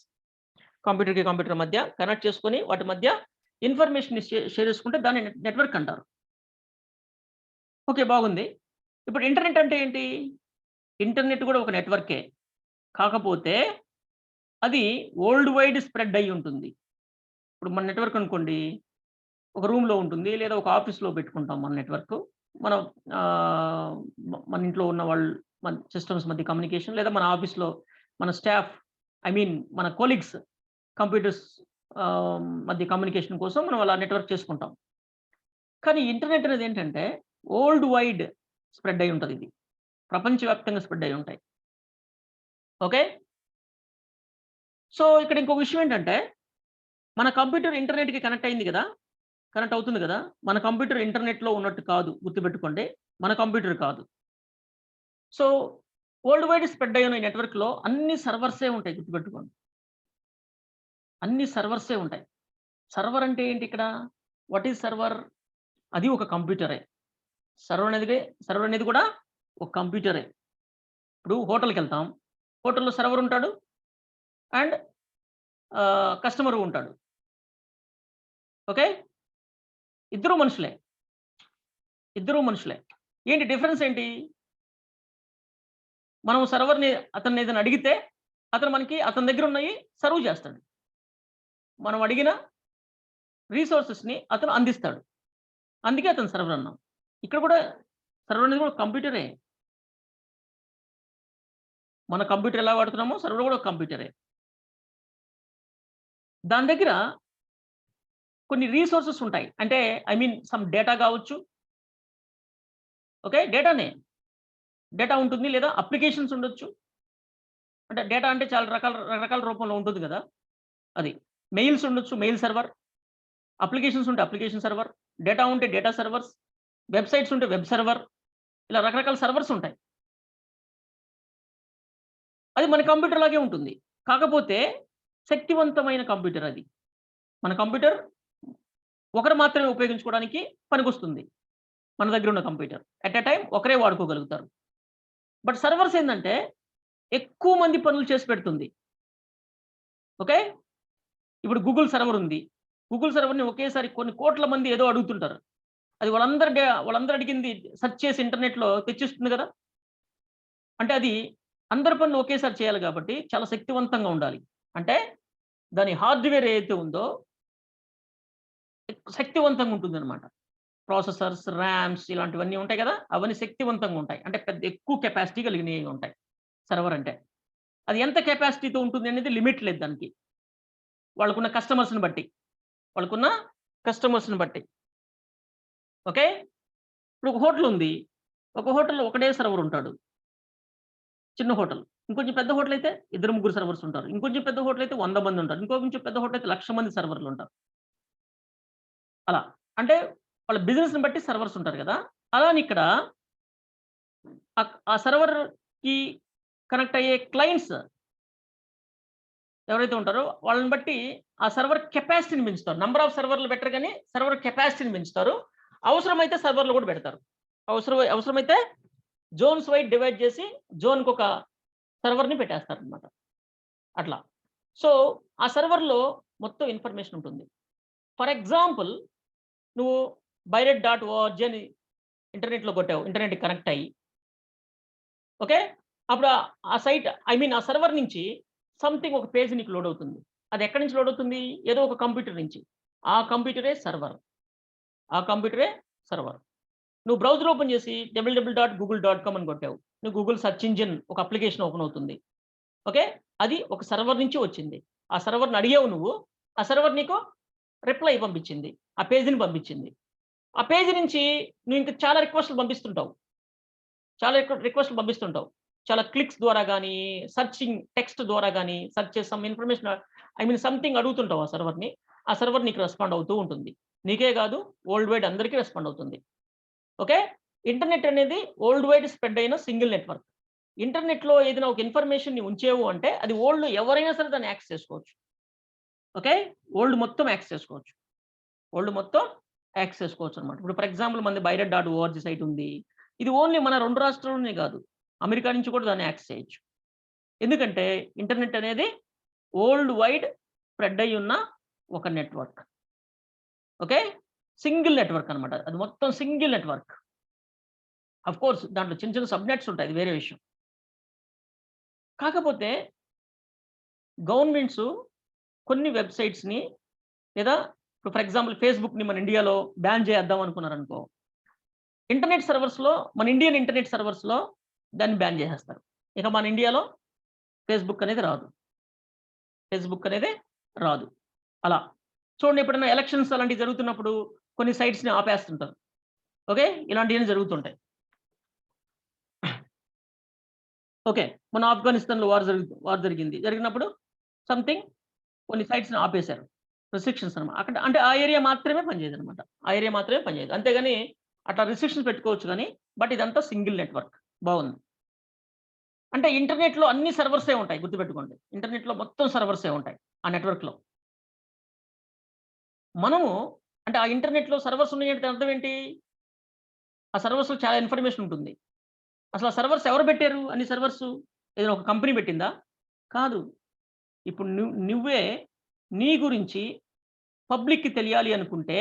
కంప్యూటర్‌కి కంప్యూటర్ మధ్య కనెక్ట్ చేసుకొని వాటి మధ్య ఇన్ఫర్మేషన్‌ని షేర్ చేసుకుంటే దాన్ని నెట్వర్క్ అంటారు. ఓకే. బాగుంది. ఇప్పుడు ఇంటర్నెట్ అంటే ఏంటి? ఇంటర్నెట్ కూడా ఒక నెట్వర్కే. కాకపోతే అది వరల్డ్ వైడ్ స్ప్రెడ్ అయ్యి ఉంటుంది. ఇప్పుడు మన నెట్వర్క్ అనుకోండి ఒక రూమ్‌లో ఉంటుంది. లేదా ఒక ఆఫీస్‌లో పెట్టుకుంటాం మన నెట్వర్క్. మనం ఆహ్, మన ఇంట్లో ఉన్న వాళ్ళు మన సిస్టమ్స్ మధ్య కమ్యూనికేషన్ లేదా మన ఆఫీస్‌లో మన స్టాఫ్ ఐ మీన్ మన కొలీగ్స్ కంప్యూటర్స్ మధ్య కమ్యూనికేషన్ కోసం మనం అలా నెట్వర్క్ చేసుకుంటాం. కానీ ఇంటర్నెట్ అనేది ఏంటంటే వరల్డ్ వైడ్ స్ప్రెడ్ అయ్యి ఉంటదిది. ప్రపంచవ్యాప్తంగా స్ప్రెడ్ అయ్యి ఉంటాయి. ఓకే. సో, ఇక్కడ ఇంకో విషయం ఏంటంటే మన కంప్యూటర్ ఇంటర్నెట్‌కి కనెక్ట్ అయింది గదా! కనెక్ట్ అవుతుంది గదా! మన కంప్యూటర్ ఇంటర్నెట్‌లో ఉన్నట్టు కాదు గుర్తుపెట్టుకోండి. మన కంప్యూటర్ కాదు. సో, వరల్డ్ వైడ్ స్ప్రెడ్ అయ్యున్న ఈ నెట్వర్క్‌లో అన్ని సర్వర్సే ఉంటాయి గుర్తుపెట్టుకోండి. అన్ని సర్వర్సే ఉంటాయి. సర్వర్ అంటే ఏంటి ఇక్కడ? What is server? అది ఒక కంప్యూటరే. సర్వర్ అనేది సర్వర్ అనేది కూడా ఒక కంప్యూటరే. ఇప్పుడు హోటల్‌కెళ్తాం. హోటల్‌లో సర్వర్ ఉంటాడు. అండ్ కస్టమరు ఉంటాడు. ఓకే. ఇద్దరు మనుషులే. ఇద్దరు మనుషులే. ఏంటి డిఫరెన్స్ ఏంటి? మనం సర్వర్‌ని అతన్నేదైనా అడిగితే, అతను మనకి అతని దగ్గరున్నయి సర్వ్ చేస్తాడు. మనం అడిగిన రిసోర్సెస్‌ని అతను అందిస్తాడు. అందుకే అతను సర్వర్ అన్నాం. ఇక్కడ కూడా సర్వర్ అనేది కూడా కంప్యూటరే. మన కంప్యూటర్ ఎలా వాడుతున్నామో సర్వర్ కూడా ఒక కంప్యూటరే. దాని దగ్గర కొన్ని రిసోర్సెస్ ఉంటాయి. అంటే ఐ మీన్ సమ్ డేటా కావచ్చు. ఓకే. డేటానే. డేటా ఉంటుంది లేదా అప్లికేషన్స్ ఉండొచ్చు. అంటే డేటా అంటే చాలా రకరకాల రూపంలో ఉంటుంది గదా! అది. మెయిల్స్ ఉండొచ్చు. Mail server. అప్లికేషన్స్ ఉంటే అప్లికేషన్ సర్వర్. డేటా ఉంటే డేటా సర్వర్స్. వెబ్‌సైట్స్ ఉంటే వెబ్ సర్వర్. ఇలా రకరకాల సర్వర్స్ ఉంటాయి. అది మన కంప్యూటర్ లాగే ఉంటుంది. కాకపోతే శక్తివంతమైన కంప్యూటర్ అది. మన కంప్యూటర్ ఒకరు మాత్రమే ఉపయోగించుకోవడానికి పనికొస్తుంది. మన దగ్గర ఉన్న కంప్యూటర్. ఎట్ ఎ టైమ్ ఒకరే వాడుకోగలుగుతారు. బట్ సర్వర్స్ ఏందంటే ఎక్కువ మంది పనులు చేసి పెడుతుంది. ఓకే. ఇప్పుడు గూగుల్ సర్వర్ ఉంది. గూగుల్ సర్వర్‌ని ఒకేసారి కొన్ని కోట్ల మంది ఏదో అడుగుతుంటారు. అది వాళ్ళందరూ అడిగింది సెర్చ్ చేసి ఇంటర్నెట్‌లో తెచ్చిస్తుంది గదా! అంటే అది అందరి పనులు ఒకేసారి చేయాలి గాబట్టి చాలా శక్తివంతంగా ఉండాలి. అంటే దాని హార్డ్‌వేర్ ఏదైతే ఉందో శక్తివంతంగా ఉంటుందనమాట. ప్రాసెసర్స్, ర్యామ్స్ ఇలాంటివన్నీ ఉంటాయి గదా! అవన్నీ శక్తివంతంగా ఉంటాయి. అంటే పెద్ద ఎక్కువ కెపాసిటీ కలిగినయి ఉంటాయి సర్వర్ అంటే. అది ఎంత కెపాసిటీతో ఉంటుంది అనేది లిమిట్ లేదు దానికి. వాళ్ళకున్న కస్టమర్స్‌ని బట్టి. వాళ్ళకున్న కస్టమర్స్‌ని బట్టి. ఓకే. ఇప్పుడు ఒక హోటల్ ఉంది. ఒక హోటల్‌లో ఒకడే సర్వర్ ఉంటాడు. చిన్న హోటల్. ఇంకొంచెం పెద్ద హోటల్ అయితే ఇద్దరు, ముగ్గురు సర్వర్స్ ఉంటారు. ఇంకొంచెం పెద్ద హోటల్ అయితే 100 మంది ఉంటారు. కొంచెం పెద్ద హోటల్ అయితే 1,00,000 మంది సర్వర్‌లు ఉంటారు. అలా. అంటే వాళ్ళ బిజినెస్‌ని బట్టి సర్వర్స్ ఉంటారు గదా! అలానే ఇక్కడ ఆ సర్వర్‌కి కనెక్ట్ అయ్యే క్లయింట్స్ ఎవరైతే ఉంటారో వాళ్ళని బట్టి ఆ సర్వర్ కెపాసిటీని పెంచుతారు. నంబర్ ఆఫ్ సర్వర్‌లు బెటర్ గాని సర్వర్ కెపాసిటీని పెంచుతారు. అవసరమైతే సర్వర్‌లు కూడా పెడతారు. అవసరమైతే జోన్స్ వైడ్ డివైడ్ చేసి జోన్‌కొక సర్వర్‌ని పెట్టేస్తారనమాట. అట్లా. సో, ఆ సర్వర్‌లో మొత్తం ఇన్ఫర్మేషన్ ఉంటుంది. ఫర్ ఎగ్జాంపుల్ నువ్వు బైరెట్.ఓఆర్‌జీ అని ఇంటర్నెట్‌లో కొట్టావు. ఇంటర్నెట్‌కి కనెక్ట్ అయ్యి. ఓకే. అప్పుడు ఆ సైట్ ఐ మీన్ ఆ సర్వర్ నుంచి సంథింగ్ ఒక పేజ్ నీకు లోడ్ అవుతుంది. అది ఎక్కడి నుంచి లోడ్ అవుతుంది? ఏదో ఒక కంప్యూటర్ నుంచి. ఆ కంప్యూటరే సర్వర్. ఆ కంప్యూటరే సర్వర్. నువ్వు బ్రౌజర్ ఓపెన్ చేసి www.google.com అని కొట్టావు. నువ్వు గూగుల్ సెర్చ్ ఇంజిన్ ఒక అప్లికేషన్ ఓపెన్ అవుతుంది. ఓకే. అది ఒక సర్వర్ నుంచి వచ్చింది. ఆ సర్వర్‌ని అడిగావు నువ్వు. ఆ సర్వర్ నీకు రిప్లై పంపించింది. ఆ పేజ్‌ని పంపించింది. ఆ పేజ్ నుంచి నువ్వు ఇంకా చాలా రిక్వెస్ట్‌లు పంపిస్తుంటావు. చాలా రిక్వెస్ట్‌లు పంపిస్తుంటావు. చాలా క్లిక్స్ ద్వారా గాని, సెర్చింగ్ టెక్స్ట్ ద్వారా గాని, సెర్చ్ చేసి some information I mean something అడుగుతుంటావు ఆ సర్వర్‌ని. ఆ సర్వర్ నీకు రెస్పాండ్ అవుతూ ఉంటుంది. నీకే కాదు వరల్డ్ వైడ్ అందరికి రెస్పాండ్ అవుతుంది. ఓకే. ఇంటర్నెట్ అనేది వరల్డ్ వైడ్ స్ప్రెడ్ అయిన సింగిల్ నెట్వర్క్. ఇంటర్నెట్‌లో ఏదైనా ఒక ఇన్ఫర్మేషన్‌ని ఉంచావు అంటే అది వరల్డ్‌లో ఎవరైనా సరే దాన్ని యాక్సెస్ చేసుకోవచ్చు. ఓకే. వరల్డ్ మొత్తం యాక్సెస్ చేసుకోవచ్చు. వరల్డ్ మొత్తం యాక్సెస్ చేసుకోవచ్చనమాట. ఇప్పుడు ఫర్ ఎగ్జాంపుల్ మనది బైరెట్.ఓఆర్‌జీ సైట్ ఉంది. ఇది ఓన్లీ మన 2 రాష్ట్రాల్లోనే గాదు. అమెరికా నుంచి కూడా దాన్ని యాక్సెస్ చేయొచ్చు. ఎందుకంటే ఇంటర్నెట్ అనేది వరల్డ్ వైడ్ స్ప్రెడ్ అయ్యున్న ఒక నెట్వర్క్. ఓకే. సింగిల్ నెట్వర్క్ అనమాట. అది మొత్తం సింగిల్ నెట్వర్క్. ఆఫ్‌కోర్స్ దాంట్లో చిన్న చిన్న సబ్‌నెట్స్ ఉంటాయి. అది వేరే విషయం. కాకపోతే గవర్నమెంట్సు కొన్ని వెబ్‌సైట్స్‌ని లేదా ఇప్పుడు ఫర్ ఎగ్జాంపుల్ ఫేస్‌బుక్‌ని మన ఇండియాలో బ్యాన్ చేసేద్దాం అనుకున్నారనుకో. ఇంటర్నెట్ సర్వర్స్‌లో మన ఇండియన్ ఇంటర్నెట్ సర్వర్స్‌లో దాన్ని బ్యాన్ చేసేస్తారు. ఇక మన ఇండియాలో ఫేస్‌బుక్ అనేది రాదు. ఫేస్‌బుక్ అనేది రాదు. అలా. చూడండి ఎప్పుడైనా ఎలక్షన్స్ అలాంటివి జరుగుతున్నప్పుడు కొన్ని సైట్స్‌ని ఆపేస్తుంటారు. ఓకే. ఇలాంటియన్నీ జరుగుతుంటాయి. ఓకే. మొన్న ఆఫ్ఘనిస్తాన్‌లో వార్ జరిగింది. జరిగినప్పుడు సంథింగ్ కొన్ని సైట్స్‌ని ఆపేశారు. రిస్ట్రిక్షన్స్ అన్నమాట. అక్కడ అంటే ఆ ఏరియా మాత్రమే పనిచేయదన్నమాట. ఆ ఏరియా మాత్రమే పనిచేయదు. అంతేగాని అట్లా రిస్ట్రిక్షన్స్ పెట్టుకోవచ్చు గానీ, బట్ ఇదంతా సింగిల్ నెట్వర్క్. బావుంది. అంటే ఇంటర్నెట్‌లో అన్ని సర్వర్సే ఉంటాయి గుర్తుపెట్టుకోండి. ఇంటర్నెట్‌లో మొత్తం సర్వర్సే ఉంటాయి. ఆ నెట్వర్క్‌లో. మనము అంటే ఆ ఇంటర్నెట్‌లో సర్వర్స్ ఉన్నాయంటే అర్థం ఏంటి? ఆ సర్వర్స్‌లో చాలా ఇన్ఫర్మేషన్ ఉంటుంది. అసలు ఆ సర్వర్స్ ఎవరు పెట్టారు? అన్ని సర్వర్స్ ఏదైనా ఒక కంపెనీ పెట్టిందా? కాదు. ఇప్పుడు నువ్వే నీ గురించి పబ్లిక్‌కి తెలియాలి అనుకుంటే,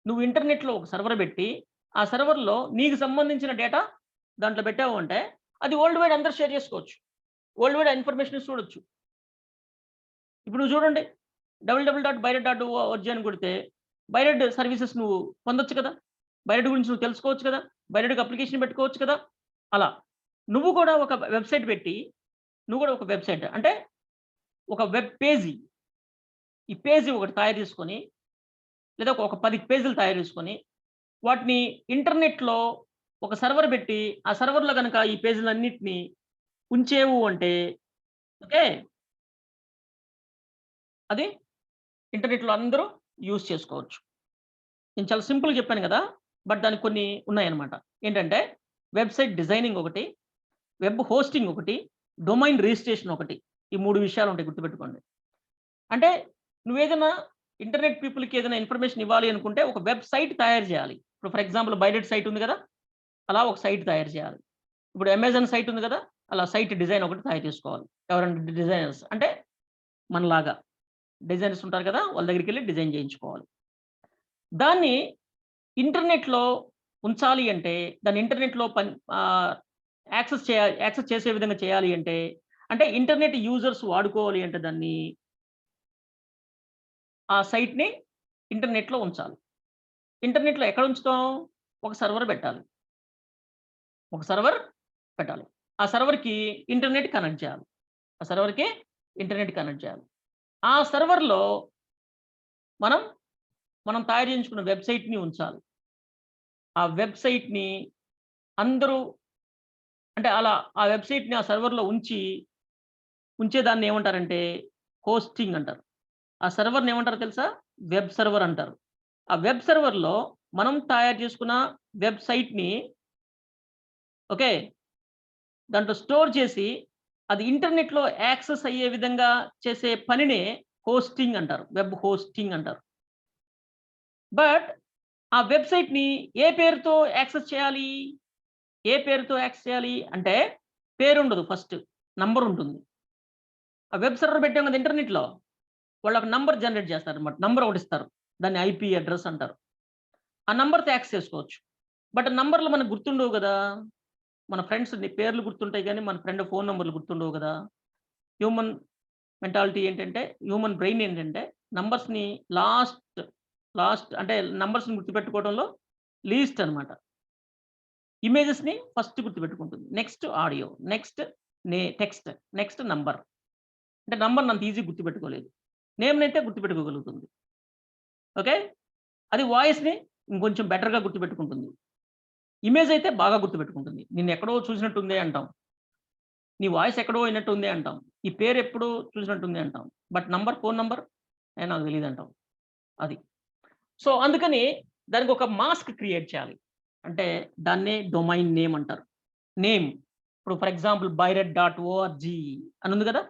నువ్వు ఇంటర్నెట్‌లో ఒక సర్వర్ బెట్టి, ఆ సర్వర్‌లో నీకు సంబంధించిన డేటా దాంట్లో పెట్టావు అంటే, అది వరల్డ్ వైడ్ అందరూ షేర్ చేసుకోవచ్చు. వరల్డ్ వైడ్ ఆ ఇన్ఫర్మేషన్ చూడొచ్చు. ఇప్పుడు నువ్వు చూడండి. www.baired.org అని కొడితే, బైరెడ్ సర్వీసెస్ నువ్వు పొందొచ్చు కదా! బైరెడ్ గురించి నువ్వు తెలుసుకోవచ్చు కదా! బైరెడ్‌కి అప్లికేషన్ పెట్టుకోవచ్చు కదా! అలా. నువ్వు కూడా ఒక వెబ్‌సైట్ పెట్టి, నువ్వు కూడా ఒక వెబ్‌సైట్ అంటే ఒక వెబ్ పేజీ, ఈ పేజీ ఒకటి తయారు చేసుకొని, లేదా ఒక 10 పేజీలు తయారు చేసుకొని, వాటిని ఇంటర్నెట్‌లో ఒక సర్వర్ పెట్టి, ఆ సర్వర్‌లో గనక ఈ పేజీలన్నిటిని ఉంచేవు అంటే, ఓకే. అది ఇంటర్నెట్‌లో అందరూ యూజ్ చేసుకోవచ్చు. నేను చాలా సింపుల్‌గా చెప్పాను గదా! బట్ దానికి కొన్ని ఉన్నాయన్నమాట. ఏంటంటే వెబ్‌సైట్ డిజైనింగ్ ఒకటి, వెబ్ హోస్టింగ్ ఒకటి, డొమైన్ రిజిస్ట్రేషన్ ఒకటి. ఈ 3 విషయాలుంటాయి గుర్తుపెట్టుకోండి. అంటే నువ్వేదైనా ఇంటర్నెట్ పీపుల్‌కి ఏదైనా ఇన్ఫర్మేషన్ ఇవ్వాలి అనుకుంటే ఒక వెబ్‌సైట్ తయారు చేయాలి. ఇప్పుడు ఫర్ ఎగ్జాంపుల్ బైడెట్ సైట్ ఉంది గదా! అలా ఒక సైట్ తయారు చేయాలి. ఇప్పుడు అమెజాన్ సైట్ ఉంది గదా! అలా సైట్ డిజైన్ ఒకటి తయారు చేసుకోవాలి. ఎవరైనా డిజైనర్స్ అంటే మనలాగా డిజైనర్స్ ఉంటారు కదా! వాళ్ళ దగ్గరికెళ్లి డిజైన్ చేయించుకోవాలి. దాన్ని ఇంటర్నెట్‌లో ఉంచాలి అంటే, దాన్ని ఇంటర్నెట్‌లో యాక్సెస్ చేసే విధంగా చేయాలి అంటే, అంటే ఇంటర్నెట్ యూజర్స్ వాడుకోవాలి అంటే దాన్ని, ఆ సైట్‌ని ఇంటర్నెట్‌లో ఉంచాలి. ఇంటర్నెట్‌లో ఎక్కడ ఉంచుతాం? ఒక సర్వర్ పెట్టాలి. ఒక సర్వర్ పెట్టాలి. ఆ సర్వర్‌కి ఇంటర్నెట్ కనెక్ట్ చేయాలి. ఆ సర్వర్‌కి ఇంటర్నెట్ కనెక్ట్ చేయాలి. ఆ సర్వర్‌లో మనం, మనం తయారు చేయించుకున్న వెబ్‌సైట్‌ని ఉంచాలి. ఆ వెబ్‌సైట్‌ని అందరూ అంటే అలా ఆ వెబ్‌సైట్‌ని ఆ సర్వర్‌లో ఉంచేదాన్ని ఏమంటారంటే హోస్టింగ్ అంటారు. ఆ సర్వర్‌ని ఏమంటారో తెలుసా? వెబ్ సర్వర్ అంటారు. ఆ వెబ్ సర్వర్‌లో మనం తయారు చేసుకున్న వెబ్‌సైట్‌ని, ఓకే. దాంట్లో స్టోర్ చేసి అది ఇంటర్నెట్‌లో యాక్సెస్ అయ్యే విధంగా చేసే పనినే హోస్టింగ్ అంటారు. వెబ్ హోస్టింగ్ అంటారు. బట్ ఆ వెబ్‌సైట్‌ని ఏ పేరుతో యాక్సెస్ చేయాలి? ఏ పేరుతో యాక్సెస్ చేయాలి? అంటే పేరుండదు ఫస్ట్. నంబర్ ఉంటుంది. ఆ వెబ్ సర్వర్ పెట్టాం కదా ఇంటర్నెట్‌లో. వాళ్ళొక నంబర్ జనరేట్ చేస్తారన్నమాట. నంబర్ ఒకటిస్తారు. దాన్ని ఐపీ అడ్రెస్ అంటారు. ఆ నంబర్‌తో యాక్సెస్ చేసుకోవచ్చు. బట్ నంబర్‌లు మనకు గుర్తుండవు గదా! మన ఫ్రెండ్స్ పేర్లు గుర్తుంటాయి గానీ, మన ఫ్రెండ్ ఫోను నంబర్‌లు గుర్తుండవు గదా! హ్యూమన్ మెంటాలిటీ ఏంటంటే, హ్యూమన్ బ్రెయిన్ ఏంటంటే, నంబర్స్‌ని లాస్ట్, లాస్ట్ అంటే నంబర్స్‌ని గుర్తుపెట్టుకోవడంలో లీస్ట్ అన్నమాట. ఇమేజెస్‌ని ఫస్ట్ గుర్తుపెట్టుకుంటుంది. Next audio, next text, next number. అంటే నంబర్‌ని అంత ఈజీగా గుర్తుపెట్టుకోలేదు. నేమ్‌నైతే గుర్తుపెట్టుకోగలుగుతుంది. ఓకే. అది వాయిస్‌ని ఇంకొంచెం బెటర్‌గా గుర్తుపెట్టుకుంటుంది. ఇమేజ్ అయితే బాగా గుర్తుపెట్టుకుంటుంది. నిన్నెక్కడో చూసినట్టుందే అంటాం. నీ వాయిస్ ఎక్కడో విన్నట్టుంది అంటాం. ఈ పేరెప్పుడో చూసినట్టుంది అంటాం. బట్ ఫోను నంబర్ నాకు తెలీదంటాం. అది. సో, అందుకని దానికొక మాస్క్ క్రియేట్ చేయాలి. అంటే దాన్నే డొమైన్ నేమ్ అంటారు. నేమ్ ఇప్పుడు ఫర్ ఎగ్జాంపుల్ బైరెడ్.ఓఆర్‌జీ అని ఉంది గదా!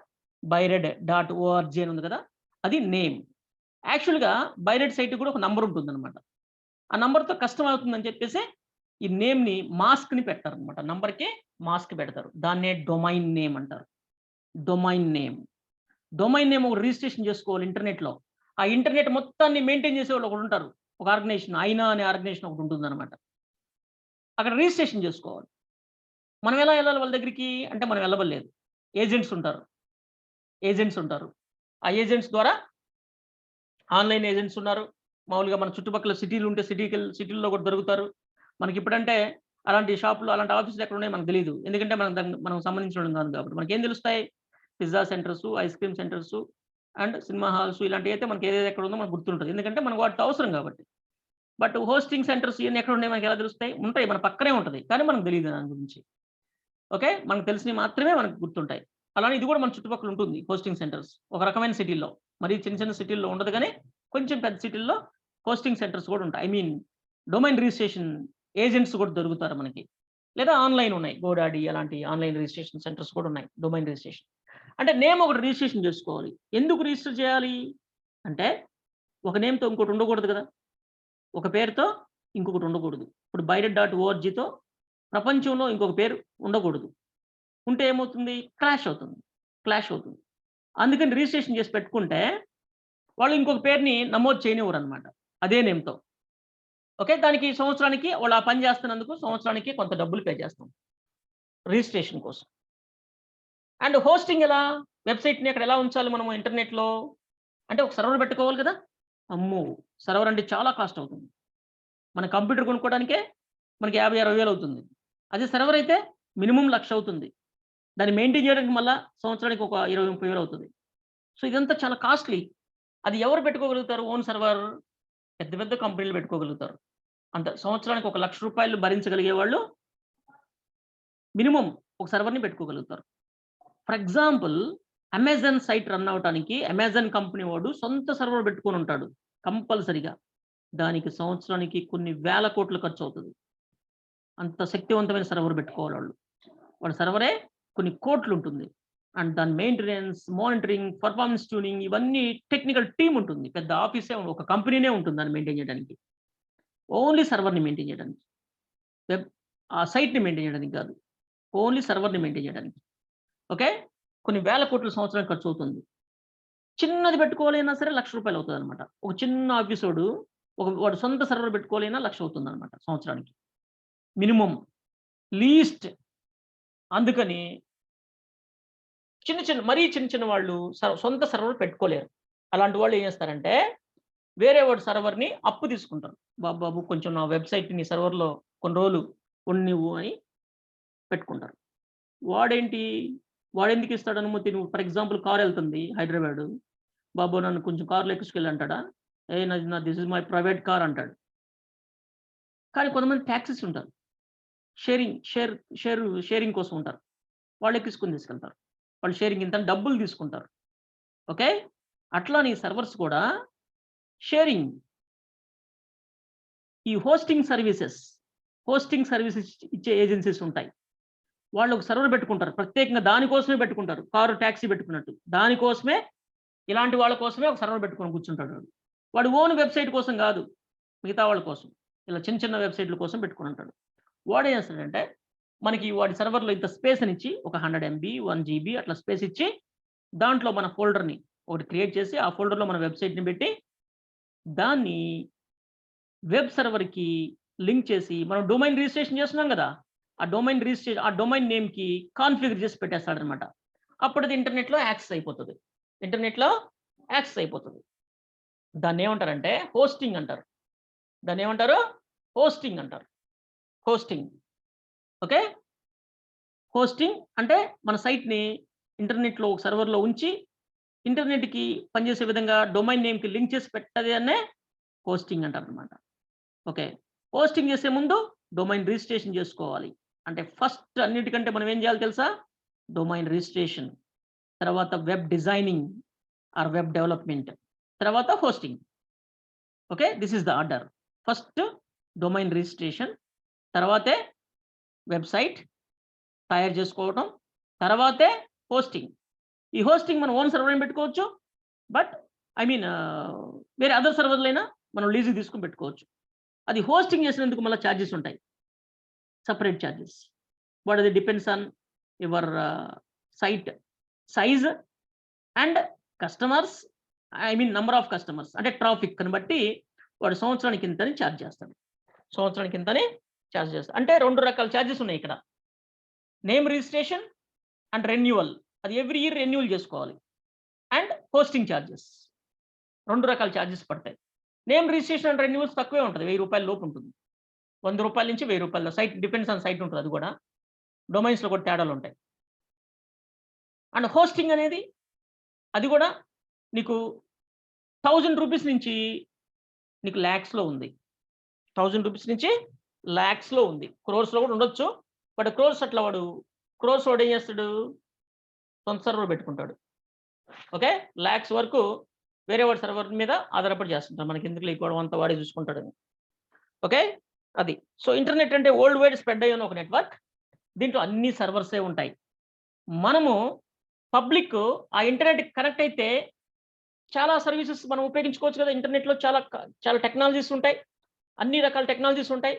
బైరెడ్.ఓఆర్‌జీ అని ఉంది గదా! అది నేమ్. యాక్చువల్‌గా బైరెడ్ సైట్‌కి కూడా ఒక నంబర్ ఉంటుందన్నమాట. ఆ నంబర్‌తో కష్టం అవుతుందని చెప్పేసి ఈ నేమ్‌ని మాస్క్‌ని పెడతారనమాట. నంబర్‌కి మాస్క్ పెడతారు. దాన్నే డొమైన్ నేమ్ అంటారు. Domain name. డొమైన్ నేమ్ ఒకటి రిజిస్ట్రేషన్ చేసుకోవాలి ఇంటర్నెట్‌లో. ఆ ఇంటర్నెట్ మొత్తాన్ని మెయింటైన్ చేసేవాళ్ళు ఒకడుంటారు. ఒక ఆర్గనైజేషన్ ఐనా అనే ఆర్గనైజేషన్ ఒకటుంటుందనమాట. అక్కడ రిజిస్ట్రేషన్ చేసుకోవాలి. మనం ఎలా ఎళ్ళాలి వాళ్ళ దగ్గరికి? అంటే మనం వెళ్ళబల్లేదు. ఏజెంట్స్ ఉంటారు. ఏజెంట్స్ ఉంటారు. ఆ ఏజెంట్స్ ద్వారా ఆన్‌లైన్ ఏజెంట్స్ ఉన్నారు. మామూలుగా మన చుట్టుపక్కల సిటీలుంటే సిటీల్లో కూడా దొరుకుతారు. మనకిప్పుడంటే అలాంటి షాపులు, అలాంటి ఆఫీసులు ఎక్కడున్నాయో మనకు తెలీదు. ఎందుకంటే మనం సంబంధించినోళ్ళం కాదు కాబట్టి. మనకేం తెలుస్తాయి? Pizza centres, ice cream centres and cinema halls ఇలాంటియైతే మనకి ఏదేది ఎక్కడుందో మనకు గుర్తుంటది. ఎందుకంటే మనకు వాటితో అవసరం కాబట్టి. బట్ హోస్టింగ్ సెంటర్స్ ఇయన్నీ ఎక్కడున్నాయో మనకెలా తెలుస్తాయి? ఉంటాయి. మన పక్కనే ఉంటది. కానీ మనకు తెలీదు దాని గురించి. ఓకే. మనకు తెలిసినయి మాత్రమే మనకు గుర్తుంటాయి. అలానే ఇది కూడా మన చుట్టుపక్కల ఉంటుంది హోస్టింగ్ సెంటర్స్. ఒక రకమైన సిటీల్లో. మరి చిన్న చిన్న సిటీల్లో ఉండదు గానీ, కొంచెం పెద్ద సిటీల్లో హోస్టింగ్ సెంటర్స్ కూడా ఉంటాయి. I mean domain registration agents కూడా దొరుకుతారు మనకి. లేదా ఆన్‌లైన్ ఉన్నాయి. గోడాడీ అలాంటి ఆన్‌లైన్ రిజిస్ట్రేషన్ సెంటర్స్ కూడా ఉన్నాయి. Domain registration. అంటే నేమ్ ఒకటి రిజిస్ట్రేషన్ చేసుకోవాలి. ఎందుకు రిజిస్టర్ చేయాలి? అంటే ఒక నేమ్‌తో ఇంకోటి ఉండకూడదు కదా! ఒక పేరుతో ఇంకొకటి ఉండకూడదు. ఇప్పుడు బైరెడ్.ఓఆర్‌జీతో ప్రపంచంలో ఇంకొక పేరు ఉండకూడదు. ఉంటే ఏమవుతుంది? క్రాష్ అవుతుంది. క్లాష్ అవుతుంది. అందుకని రిజిస్ట్రేషన్ చేసి పెట్టుకుంటే వాళ్ళు ఇంకొక పేరుని నమోదు చేయనివ్వరనమాట. అదే నేమ్‌తో. ఓకే. దానికి సంవత్సరానికి వాళ్ళు ఆ పని చేస్తున్నందుకు సంవత్సరానికి కొంత డబ్బులు పే చేస్తాం. రిజిస్ట్రేషన్ కోసం. అండ్ హోస్టింగ్ ఎలా? వెబ్‌సైట్‌ని అక్కడ ఎలా ఉంచాలి మనము ఇంటర్నెట్‌లో? అంటే ఒక సర్వర్ పెట్టుకోవాలి కదా! అమ్మో! సర్వర్ అంటే చాలా కాస్ట్ అవుతుంది. మన కంప్యూటర్ కొనుక్కోవడానికే మనకి 50, 60 వేలు అవుతుంది. అదే సర్వర్ అయితే మినిమమ్ 1,00,000 అవుతుంది. దాన్ని మెయింటైన్ చేయడానికి మళ్ళా సంవత్సరానికి ఒక 20, 30 వేలు అవుతది. సో, ఇదంతా చాలా కాస్ట్‌లీ. అది ఎవరు పెట్టుకోగలుగుతారు ఓన్ సర్వర్? పెద్ద పెద్ద కంపెనీలు పెట్టుకోగలుగుతారు. అంత సంవత్సరానికి ఒక రూ. 1,00,000 భరించగలిగే వాళ్ళు మినిమమ్ ఒక సర్వర్‌ని పెట్టుకోగలుగుతారు. For example Amazon site run అవ్వటానికి అమెజాన్ కంపెనీ వాడు సొంత సర్వర్ పెట్టుకొనుంటాడు కంపల్సరీగా. దానికి సంవత్సరానికి కొన్ని వేల కోట్లు ఖర్చవుతది. అంత శక్తివంతమైన సర్వర్ పెట్టుకోవాలి వాళ్ళు. వాళ్ళ సర్వరే కొన్ని కోట్లుంటుంది. అండ్ దాని మెయింటెనెన్స్, మానిటరింగ్, పెర్ఫార్మన్స్ ట్యూనింగ్ ఇవన్నీ టెక్నికల్ టీమ్ ఉంటుంది. పెద్ద ఆఫీసే ఒక కంపెనీనే ఉంటుంది దాన్ని మెయింటైన్ చేయడానికి. ఓన్లీ సర్వర్‌ని మెయింటైన్ చేయడానికి. వెబ్ ఆ సైట్‌ని మెయింటైన్ చేయడానికి కాదు. ఓన్లీ సర్వర్‌ని మెయింటైన్ చేయడానికి. ఓకే. కొన్ని వేల కోట్లు సంవత్సరానికి ఖర్చవుతుంది. చిన్నది పెట్టుకోవాలన్నా సరే రూ. 1,00,000 అవుతదనమాట. ఒక చిన్న ఆఫీసోడు వాడు సొంత సర్వర్ పెట్టుకోవాలన్నా 1,00,000 అవుతుందనమాట సంవత్సరానికి. మినిమమ్. లీస్ట్. అందుకని చిన్న చిన్న వాళ్ళు సొంత సర్వర్ పెట్టుకోలేరు. అలాంటి వాళ్ళు ఏం చేస్తారంటే, వేరే వాడి సర్వర్‌ని అప్పు తీసుకుంటారు. బాబు కొంచెం నా వెబ్‌సైట్ నీ సర్వర్‌లో కొన్ని రోజులు ఉండనివ్వు అని పెట్టుకుంటారు. వాడేంటి, వాడెందుకు ఇస్తాడు అనుమతి? నువ్వు ఫర్ ఎగ్జాంపుల్ కారెళ్తుంది హైదరాబాదు. బాబు నన్ను కొంచెం కార్‌లో ఎక్కించుకెళ్ళు అంటాడా? ఏయ్! నాది this is my private car అంటాడు. కానీ కొంతమంది టాక్సీస్ ఉంటారు. షేరింగ్ షేర్ షేర్ షేరింగ్ కోసం ఉంటారు. వాళ్ళు ఎక్కించుకొని తీసుకెళ్తారు. వాళ్ళు షేరింగ్ ఇంతని డబ్బులు తీసుకుంటారు. ఓకే. అట్లానే ఈ సర్వర్స్ కూడా షేరింగ్. ఈ హోస్టింగ్ సర్వీసెస్ ఇచ్చే ఏజెన్సీస్ ఉంటాయి. వాళ్ళు ఒక సర్వర్ పెట్టుకుంటారు. ప్రత్యేకంగా దాని కోసమే పెట్టుకుంటారు. కారు, టాక్సీ పెట్టుకున్నట్టు. దానికోసమే ఇలాంటి వాళ్ళ కోసమే ఒక సర్వర్ పెట్టుకొని కూర్చుంటాడు వాడు. వాడు ఓన్ వెబ్‌సైట్ కోసం గాదు. మిగతా వాళ్ళ కోసం. ఇలా చిన్న వెబ్‌సైట్‌ల కోసం పెట్టుకొనుంటాడు. వాడేం చేస్తాడంటే, మనకి వాడి సర్వర్‌లో ఇంత స్పేస్ అనిచ్చి ఒక 100 ఎంబీ, 1 జీబీ అట్లా స్పేస్ ఇచ్చి, దాంట్లో మన ఫోల్డర్‌ని ఒకటి క్రియేట్ చేసి, ఆ ఫోల్డర్‌లో మన వెబ్‌సైట్‌ని పెట్టి, దాన్ని వెబ్ సర్వర్‌కి లింక్ చేసి, మనం డొమైన్ రిజిస్ట్రేషన్ చేస్తున్నాం గదా! ఆ డొమైన్ నేమ్‌కి కాన్ఫిగర్ చేసి పెట్టేస్తాడనమాట. అప్పుడది ఇంటర్నెట్‌లో యాక్సెస్ అయిపోతది. ఇంటర్నెట్‌లో యాక్సెస్ అయిపోతది. దాన్నేమంటారంటే హోస్టింగ్ అంటారు. దాన్నేమంటారు? హోస్టింగ్ అంటారు. హోస్టింగ్. ఓకే. హోస్టింగ్ అంటే మన సైట్‌ని ఇంటర్నెట్‌లో ఒక సర్వర్‌లో ఉంచి, ఇంటర్నెట్‌కి పనిచేసే విధంగా డొమైన్ నేమ్‌కి లింక్ చేసి పెట్టేదాన్నే హోస్టింగ్ అంటారనమాట. ఓకే. హోస్టింగ్ చేసే ముందు డొమైన్ రిజిస్ట్రేషన్ చేసుకోవాలి. అంటే ఫస్ట్ అన్నిటికంటే మనం ఏం చేయాలో తెలుసా? Domain registration. తర్వాత web designing or web development. తర్వాత hosting. Okay. This is the order. First domain registration. తర్వాతే వెబ్‌సైట్ తయారు చేసుకోవటం. తర్వాతే హోస్టింగ్. ఈ హోస్టింగ్ మన ఓన్ సర్వర్ అయిన పెట్టుకోవచ్చు. బట్ ఐ మీన్ వేరే అదర్ సర్వర్‌లైనా మనం లీజ్‌కి తీసుకొని పెట్టుకోవచ్చు. అది హోస్టింగ్ చేసినందుకు మళ్ళా చార్జెస్ ఉంటాయి. Separate charges. బట్ అది depends on your site size and customers I mean number of customers అంటే ట్రాఫిక్‌ని బట్టి వాడు సంవత్సరానికి ఇంతని చార్జ్ చేస్తాడు. సంవత్సరానికి ఇంతని చార్జ్ చేస్తాడు. అంటే 2 రకాల చార్జెస్ ఉన్నాయి ఇక్కడ. Name registration and renewal. అది ఎవ్రీ ఇయర్ రెన్యువల్ చేసుకోవాలి. And hosting charges. 2 రకాల చార్జెస్ పడతాయి. నేమ్ రిజిస్ట్రేషన్ అండ్ రెన్యువల్స్ తక్కువే ఉంటది. రూ. 1000 లోపు ఉంటుంది. రూ. 100 నుంచి రూ. 1000 సైట్ డిపెండ్స్ ఆన్ సైట్ ఉంటది అది గూడా. డొమైన్స్‌లో కూడా తేడాలుంటాయి. అండ్ హోస్టింగ్ అనేది అది గూడా నీకు రూ. 1000 నుంచి నీకు లాక్స్‌లో ఉంది. రూ. 1000 నుంచి లాక్స్‌లో ఉంది. క్రోర్స్‌లో కూడా ఉండొచ్చు. బట్ క్రోర్స్ వాడేం చేస్తాడు? సొంత సర్వర్ పెట్టుకుంటాడు. ఓకే. లాక్స్ వరకు వేరే వాడి సర్వర్ మీద ఆధారపడి చేస్తుంటాడు. మనకెందుకులే ఈ గొడవ అంతా వాడే చూసుకుంటాడని. ఓకే. అది. సో, ఇంటర్నెట్ అంటే వరల్డ్ వైడ్ స్ప్రెడ్ అయ్యి ఉన్న ఒక నెట్వర్క్. దీంట్లో అన్ని సర్వర్సే ఉంటాయి. మనము పబ్లిక్ ఆ ఇంటర్నెట్‌కి కనెక్ట్ అయితే చాలా సర్వీసెస్ మనం ఉపయోగించుకోవచ్చు కదా! ఇంటర్నెట్‌లో చాలా చాలా టెక్నాలజీస్ ఉంటాయి. అన్ని రకాల టెక్నాలజీస్ ఉంటాయి.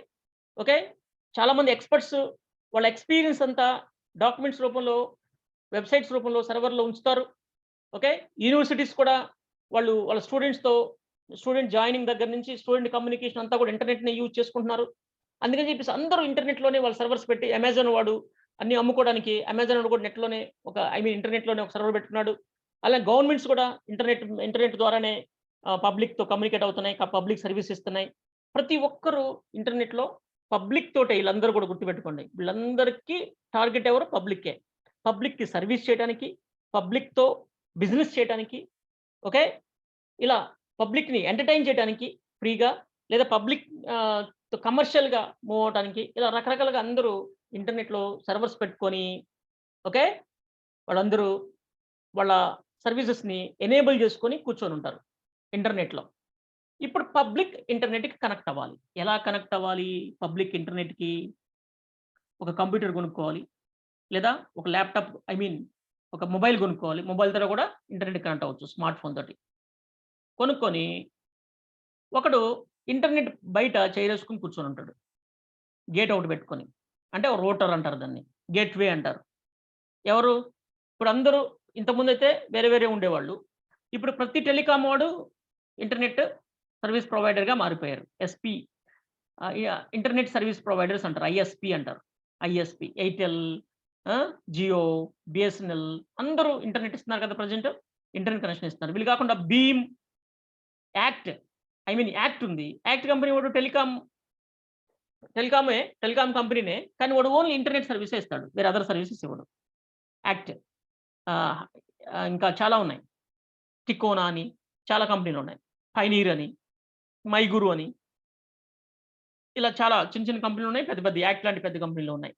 ఓకే. చాలామంది ఎక్స్‌పర్ట్స్ వాళ్ళ ఎక్స్‌పీరియన్స్ అంతా డాక్యుమెంట్స్ రూపంలో, వెబ్‌సైట్స్ రూపంలో సర్వర్‌లో ఉంచుతారు. ఓకే. యూనివర్సిటీస్ కూడా వాళ్ళు వాళ్ళ స్టూడెంట్ జాయినింగ్ దగ్గర నుంచి స్టూడెంట్ కమ్యూనికేషన్ అంతా కూడా ఇంటర్నెట్‌నే యూజ్ చేసుకుంటున్నారు. అందుకని చెప్పేసి అందరూ ఇంటర్నెట్‌లోనే వాళ్ళ సర్వర్స్ పెట్టి అమెజాన్ వాడు అన్నీ అమ్ముకోవడానికి అమెజాన్ వాడు కూడా నెట్‌లోనే ఇంటర్నెట్‌లోనే ఒక సర్వర్ పెట్టుకున్నాడు. అలా గవర్నమెంట్స్ కూడా ఇంటర్నెట్ ద్వారానే పబ్లిక్‌తో కమ్యూనికేట్ అవుతున్నాయి. పబ్లిక్ సర్వీస్ ఇస్తున్నాయి. ప్రతి ఒక్కరు ఇంటర్నెట్‌లో పబ్లిక్ తోటే ఈళ్ళందరూ కూడా గుర్తుపెట్టుకోండి. వీళ్ళందరికీ టార్గెట్ ఎవరు? పబ్లిక్కే. పబ్లిక్‌కి సర్వీస్ చేయడానికి, పబ్లిక్‌తో బిజినెస్ చేయటానికి, ఓకే. ఇలా పబ్లిక్‌ని ఎంటర్‌టైన్ చేయడానికి ఫ్రీగా లేదా పబ్లిక్ కమర్షియల్‌గా మూవ్ అవ్వటానికి ఇలా రకరకాలుగా అందరూ ఇంటర్నెట్‌లో సర్వర్స్ పెట్టుకొని, ఓకే. వాళ్ళందరూ వాళ్ళ సర్వీసెస్‌ని ఎనేబుల్ చేసుకొని కూర్చొనుంటారు ఇంటర్నెట్‌లో. ఇప్పుడు పబ్లిక్ ఇంటర్నెట్‌కి కనెక్ట్ అవ్వాలి. ఎలా కనెక్ట్ అవ్వాలి పబ్లిక్ ఇంటర్నెట్‌కి? ఒక కంప్యూటర్ కొనుక్కోవాలి. లేదా ఒక ల్యాప్‌టాప్ ఒక మొబైల్ కొనుక్కోవాలి. మొబైల్ ద్వారా కూడా ఇంటర్నెట్‌కి కనెక్ట్ అవ్వచ్చు స్మార్ట్ ఫోన్ తోటి. కొనుక్కొని ఒకడు ఇంటర్నెట్ బయట చైరేసుకొని కూర్చొనుంటాడు. గేట్ ఒకటి పెట్టుకొని. అంటే రూటర్ అంటారు దాన్ని. గేట్‌వే అంటారు. ఎవరు? ఇప్పుడందరూ ఇంతకుముందైతే వేరే వేరే ఉండేవాళ్ళు. ఇప్పుడు ప్రతి టెలికాం వాడు ఇంటర్నెట్ సర్వీస్ ప్రొవైడర్‌గా మారిపోయారు. ఇంటర్నెట్ సర్వీస్ ప్రొవైడర్స్ అంటారు. ఐఎస్‌పి అంటారు. ఐఎస్‌పి ఎయిర్‌టెల్, జియో, బిఎస్ఎన్ఎల్ అందరూ ఇంటర్నెట్ ఇస్తున్నారు కదా! ప్రెజెంట్. ఇంటర్నెట్ కనెక్షన్ ఇస్తున్నారు. వీళ్ళు కాకుండా బీమ్, యాక్ట్ యాక్ట్ ఉంది. యాక్ట్ కంపెనీ వాడు టెలికాం కంపెనీనే. కానీ వాడు ఓన్లీ ఇంటర్నెట్ సర్వీసే ఇస్తాడు. వేరే అదర్ సర్వీసెస్ ఇవ్వడు. యాక్ట్. ఆహ్, ఇంకా చాలా ఉన్నాయి. టికోనా అని చాలా కంపెనీలున్నాయి. పైనీర్ అని, మైగురు అని ఇలా చాలా చిన్న చిన్న కంపెనీలున్నాయి. పెద్ద పెద్ద యాక్ట్ లాంటి పెద్ద కంపెనీలు ఉన్నాయి.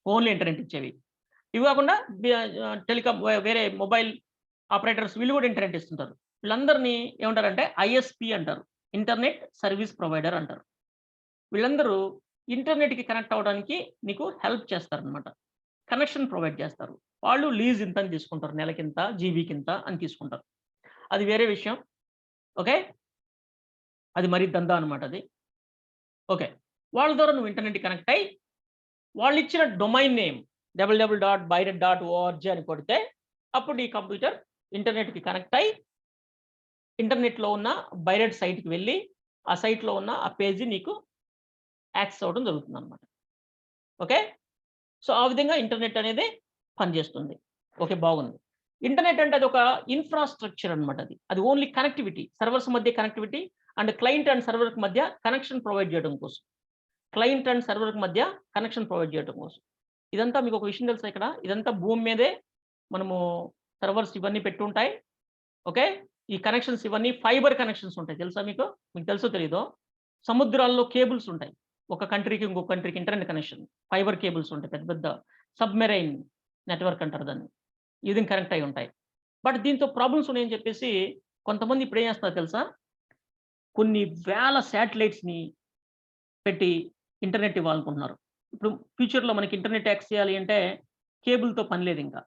ఓన్లీ ఇంటర్నెట్ ఇచ్చేవి. ఇవి కాకుండా టెలికాం వేరే మొబైల్ ఆపరేటర్స్ వీళ్ళు కూడా ఇంటర్నెట్ ఇస్తుంటారు. వీళ్ళందరిని ఏమంటారంటే ఐఎస్‌పి అంటారు. ఇంటర్నెట్ సర్వీస్ ప్రొవైడర్ అంటారు. వీళ్ళందరూ ఇంటర్నెట్‌కి కనెక్ట్ అవ్వడానికి నీకు హెల్ప్ చేస్తారనమాట. కనెక్షన్ ప్రొవైడ్ చేస్తారు. వాళ్ళు లీజ్ ఇంతని తీసుకుంటారు. నెలకింత, జీబీకింత అని తీసుకుంటారు. అది వేరే విషయం. ఓకే. అది మరీ దందా అనమాట అది. ఓకే. వాళ్ళ ద్వారా నువ్వు ఇంటర్నెట్‌కి కనెక్ట్ అయ్యి, వాళ్ళిచ్చిన డొమైన్ నేమ్ www.byret.org అని కొడితే, అప్పుడు నీ కంప్యూటర్ ఇంటర్నెట్‌కి కనెక్ట్ అయ్యి, ఇంటర్నెట్‌లో ఉన్న బైరెట్ సైట్‌కి వెళ్లి, ఆ సైట్‌లో ఉన్న ఆ పేజీ నీకు యాక్సెస్ అవ్వడం జరుగుతుందనమాట. ఓకే. సో, ఆ విధంగా ఇంటర్నెట్ అనేది పనిచేస్తుంది. ఓకే. బాగుంది. ఇంటర్నెట్ అంటే అదొక ఇన్‌ఫ్రాస్ట్రక్చర్ అనమాట అది. అది ఓన్లీ కనెక్టివిటీ. సర్వర్స్ మధ్య కనెక్టివిటీ అండ్ క్లయింట్ అండ్ సర్వర్‌కి మధ్య కనెక్షన్ ప్రొవైడ్ చేయడం కోసం. క్లయింట్ అండ్ సర్వర్‌కి మధ్య కనెక్షన్ ప్రొవైడ్ చేయడం కోసం. ఇదంతా మీకొక విషయం తెలుసా ఇక్కడ? ఇదంతా భూమి మీదే మనము సర్వర్స్ ఇవన్నీ పెట్టుంటాయి. ఓకే. ఈ కనెక్షన్స్ ఇవన్నీ ఫైబర్ కనెక్షన్స్ ఉంటాయి. తెలుసా మీకు? మీకు తెలుసో తెలీదో? సముద్రాల్లో కేబుల్స్ ఉంటాయి. ఒక కంట్రీకి ఇంకొక కంట్రీకి ఇంటర్నెట్ కనెక్షన్. ఫైబర్ కేబుల్స్ ఉంటాయి. పెద్ద పెద్ద సబ్‌మెరైన్ నెట్వర్క్ అంటారు దాన్ని. ఈ విధంగా కనెక్ట్ అయ్యి ఉంటాయి. బట్ దీంతో ప్రాబ్లమ్స్ ఉన్నాయని చెప్పేసి కొంతమంది ఇప్పుడేం చేస్తున్నారో తెలుసా? కొన్ని వేల శాటిలైట్స్‌ని పెట్టి ఇంటర్నెట్ ఇవ్వాలనుకుంటున్నారు. ఇప్పుడు ఫ్యూచర్‌లో మనకి ఇంటర్నెట్ యాక్సెస్ చేయాలి అంటే కేబుల్‌తో పని లేదింకా.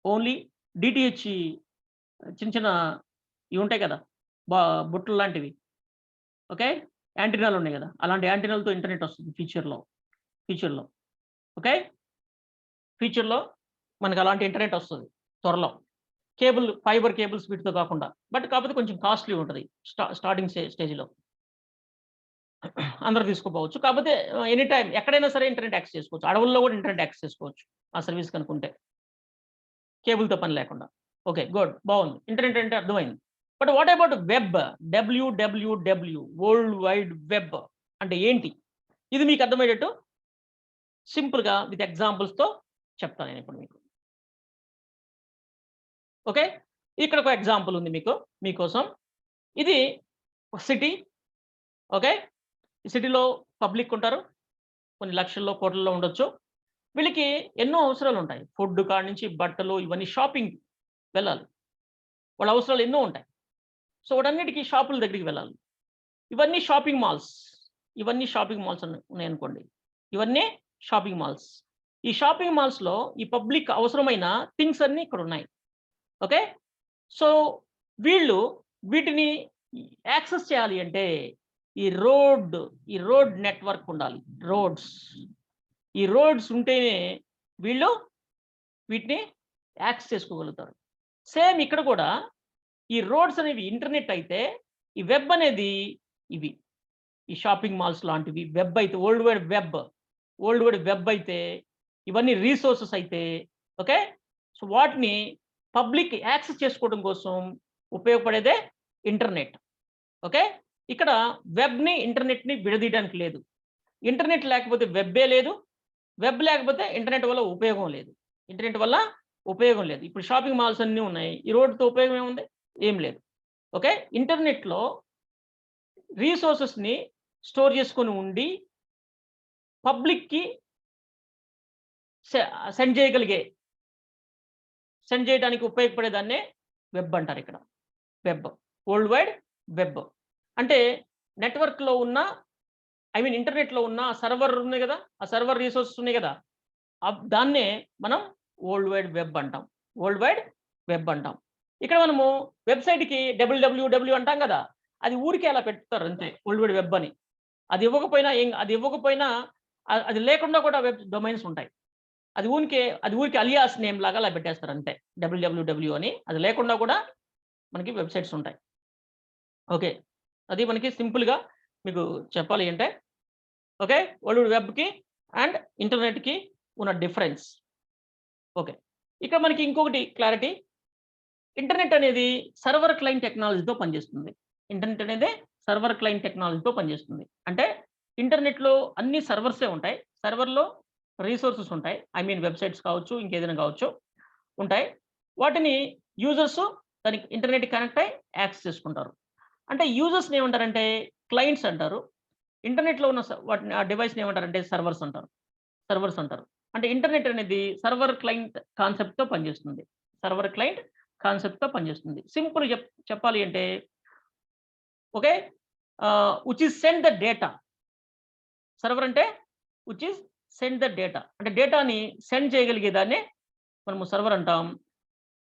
ఓన్లీ డీటీహెచ్ చిన్న చిన్న ఇవి ఉంటాయి కదా! బా బుట్టలు లాంటివి. ఓకే. యాంటెనాలు ఉన్నాయి గదా! అలాంటి యాంటెనాలతో ఇంటర్నెట్ వస్తుంది ఫ్యూచర్‌లో. ఓకే. ఫ్యూచర్‌లో మనకు అలాంటి ఇంటర్నెట్ వస్తది త్వరలో. ఫైబర్ కేబుల్స్ వీటితో కాకుండా. కాకపోతే కొంచెం కాస్ట్‌లీ ఉంటది. స్టార్టింగ్ స్టేజ్‌లో. అందరూ తీసుకోపోవచ్చు. కాపోతే ఎనీ టైమ్ ఎక్కడైనా సరే ఇంటర్నెట్ యాక్సెస్ చేసుకోవచ్చు. అడవుల్లో గూడా ఇంటర్నెట్ యాక్సెస్ చేసుకోవచ్చు. ఆ సర్వీస్ కనుకుంటే. కేబుల్‌తో పని లేకుండా. ఓకే. గుడ్. బావుంది. ఇంటర్నెట్ అంటే అర్థమైంది. But what about web? World wide web అంటే ఏంటి? ఇది మీకు అర్థమయ్యేటట్టు సింపుల్‌గా విత్ ఎగ్జాంపుల్స్‌తో చెప్తా నేనిప్పుడు మీకు. ఓకే. ఇక్కడ ఒక ఎగ్జాంపుల్ ఉంది మీకోసం. ఇది ఒక సిటీ. ఓకే. ఈ సిటీలో పబ్లిక్ ఉంటారు. కొన్ని లక్షల్లో, కోట్లలో ఉండొచ్చు. వీళ్ళకి ఎన్నో అవసరాలుంటాయి. ఫుడ్ కాడ్నుంచి బట్టలు ఇవన్నీ షాపింగ్ వెళ్ళాలి. వాళ్ళ అవసరాలు ఎన్నో ఉంటాయి. సో, వాటన్నిటికి షాపుల దగ్గరికి వెళ్ళాలి. ఇవన్నీ షాపింగ్ మాల్స్. ఇవన్నీ షాపింగ్ మాల్స్ ఉన్నాయనుకోండి. ఇవన్నీ షాపింగ్ మాల్స్. ఈ షాపింగ్ మాల్స్‌లో ఈ పబ్లిక్ అవసరమైన థింగ్స్ అన్నీ ఇక్కడున్నాయి. ఓకే. సో, వీళ్ళు వీటిని యాక్సెస్ చేయాలి అంటే ఈ రోడ్ నెట్వర్క్ ఉండాలి. ఈ రోడ్స్ ఉంటేనే వీళ్ళు వీటిని యాక్సెస్ చేసుకోగలుగుతారు. సేమ్ ఇక్కడ కూడా ఈ రోడ్స్ అనేవి ఇంటర్నెట్ అయితే, ఈ వెబ్ అనేది ఇవి ఈ షాపింగ్ మాల్స్ లాంటివి వెబ్ అయితే వరల్డ్ వైడ్ వెబ్ అయితే ఇవన్నీ రీసోర్సెస్ అయితే ఓకే. సో వాటిని పబ్లిక్ యాక్సెస్ చేసుకోవడం కోసం ఉపయోగపడేదే ఇంటర్నెట్. ఓకే. ఇక్కడ వెబ్‌ని, ఇంటర్నెట్‌ని విడదీయడానికి లేదు. ఇంటర్నెట్ లేకపోతే వెబ్బే లేదు. వెబ్ లేకపోతే ఇంటర్నెట్ వల్ల ఉపయోగం లేదు. ఇంటర్నెట్ వల్ల ఉపయోగం లేదు. ఇప్పుడు షాపింగ్ మాల్స్ అన్నీ ఉన్నాయి. ఈ రోడ్‌తో ఉపయోగం ఏముంది? ఏం లేదు. ఓకే. ఇంటర్నెట్‌లో రిసోర్సెస్‌ని స్టోర్ చేసుకొని ఉండి పబ్లిక్‌కి సె సెండ్ చేయగలిగే సెండ్ చేయడానికి ఉపయోగపడేదాన్నే వెబ్ అంటారిక్కడ. వెబ్. World wide web. అంటే నెట్వర్క్‌లో ఉన్న ఇంటర్నెట్‌లో ఉన్న సర్వర్ ఉంది గదా! ఆ సర్వర్ రిసోర్సెస్ ఉన్నాయి గదా! దాన్నే మనం వరల్డ్ వైడ్ వెబ్ అంటాం. వరల్డ్ వైడ్ వెబ్ అంటాం. ఇక్కడ మనము వెబ్‌సైట్‌కి డబ్ల్యూడబ్ల్యూడబ్ల్యూ అంటాం గదా! అది ఊరికే అలా పెడతారు అంతే. వరల్డ్ వైడ్ వెబ్ అని. అది ఇవ్వకపోయినా అది లేకుండా కూడా వెబ్ డొమైన్స్ ఉంటాయి. అది ఊరికే అలియాస్ నేమ్ లాగా అలా పెట్టేస్తారు అంతే. డబ్ల్యూడబ్ల్యూడబ్ల్యూ అని. అది లేకుండా కూడా మనకి వెబ్‌సైట్స్ ఉంటాయి. ఓకే. అది మనకి సింపుల్‌గా మీకు చెప్పాలి అంటే ఓకే. వరల్డ్ వైడ్ వెబ్‌కి అండ్ ఇంటర్నెట్‌కి ఉన్న డిఫరెన్స్. ఓకే. ఇక్కడ మనకి ఇంకొకటి క్లారిటీ. ఇంటర్నెట్ అనేది సర్వర్ క్లయింట్ టెక్నాలజీతో పనిచేస్తుంది. ఇంటర్నెట్ అనేది సర్వర్ క్లయింట్ టెక్నాలజీతో పనిచేస్తుంది. అంటే ఇంటర్నెట్‌లో అన్ని సర్వర్సే ఉంటాయి. సర్వర్‌లో రిసోర్సెస్ ఉంటాయి. వెబ్‌సైట్స్ కావచ్చు, ఇంకేదైనా కావచ్చు ఉంటాయి. వాటిని యూజర్స్ దానికి ఇంటర్నెట్‌కి కనెక్ట్ అయ్యి యాక్సెస్ చేసుకుంటారు. అంటే యూజర్స్‌ని ఏమంటారంటే క్లయింట్స్ అంటారు. ఇంటర్నెట్‌లో ఉన్న వాటిని ఆ డివైస్‌ని ఏమంటారంటే సర్వర్స్ అంటారు. అంటే ఇంటర్నెట్ అనేది సర్వర్ క్లయింట్ కాన్సెప్ట్‌తో పనిచేస్తుంది. సర్వర్ క్లయింట్ కాన్సెప్ట్‌తో పనిచేస్తుంది. సింపుల్‌గా చెప్పాలి అంటే okay. Which is send the data. Server అంటే which is send the data. అంటే డేటాని సెండ్ చేయగలిగే దాన్నే మనము సర్వర్ అంటాం.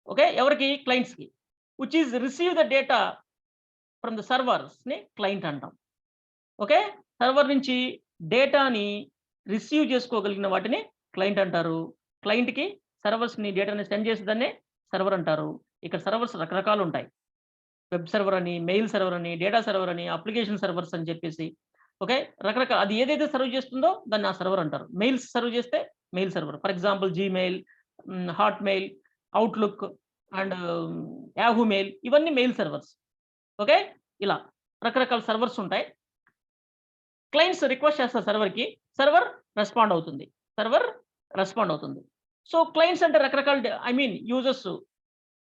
ఓకే. ఎవరికి? క్లయింట్స్‌కి. Which is receive the data from the సర్వర్స్‌ని క్లయింట్ అంటాం. ఓకే. సర్వర్ నుంచి డేటాని రిసీవ్ చేసుకోగలిగిన వాటిని క్లయింట్ అంటారు. క్లయింట్‌కి సర్వర్స్‌ని డేటాని సెండ్ చేసేదాన్నే సర్వర్ అంటారు. ఇక్కడ సర్వర్స్ రకరకాలుంటాయి. వెబ్ సర్వర్ అని, మెయిల్ సర్వర్ అని, డేటా సర్వర్ అని, అప్లికేషన్ సర్వర్స్ అని చెప్పేసి ఓకే. అది ఏదైతే సర్వ్ చేస్తుందో దాన్ని ఆ సర్వర్ అంటారు. మెయిల్స్ సర్వ్ చేస్తే mail server. For example Gmail, Hotmail, outlook and Yahoo mail ఇవన్నీ మెయిల్ సర్వర్స్. ఓకే. ఇలా రకరకాల సర్వర్స్ ఉంటాయి. క్లయింట్స్ రిక్వెస్ట్ చేస్తారు సర్వర్‌కి. సర్వర్ రెస్పాండ్ అవుతుంది. సర్వర్ రెస్పాండ్ అవుతుంది. సో, క్లయింట్స్ అంటే రకరకాల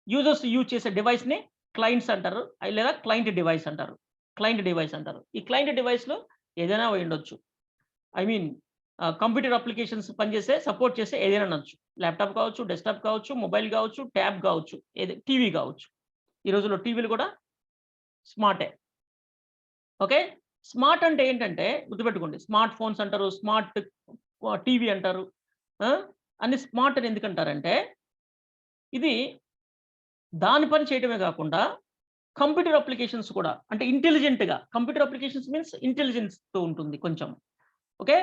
యూజర్స్ యూజ్ చేసే డివైస్‌ని క్లయింట్స్ అంటారు. లేదా క్లయింట్ డివైస్ అంటారు. ఈ క్లయింట్ డివైస్‌లో ఏదైనా అయ్యుండొచ్చు. I mean computer applications support చేసే ఏదైనా అనొచ్చు. ల్యాప్‌టాప్ కావచ్చు, డెస్క్‌టాప్ కావచ్చు, మొబైల్ కావచ్చు, ట్యాబ్ కావచ్చు, టీవీ కావచ్చు. ఈ రోజుల్లో టీవీలు కూడా స్మార్టే. ఓకే. స్మార్ట్ అంటే ఏంటంటే గుర్తుపెట్టుకోండి. స్మార్ట్ ఫోన్స్ అంటారు. స్మార్ట్ టీవీ అంటారు. ఆ! అన్ని స్మార్ట్ అని ఎందుకంటారంటే ఇది దాని పని చేయడమే కాకుండా కంప్యూటర్ అప్లికేషన్స్ కూడా అంటే కంప్యూటర్ అప్లికేషన్స్ మీన్స్ ఇంటెలిజెన్స్‌తో ఉంటుంది కొంచెం. ఓకే.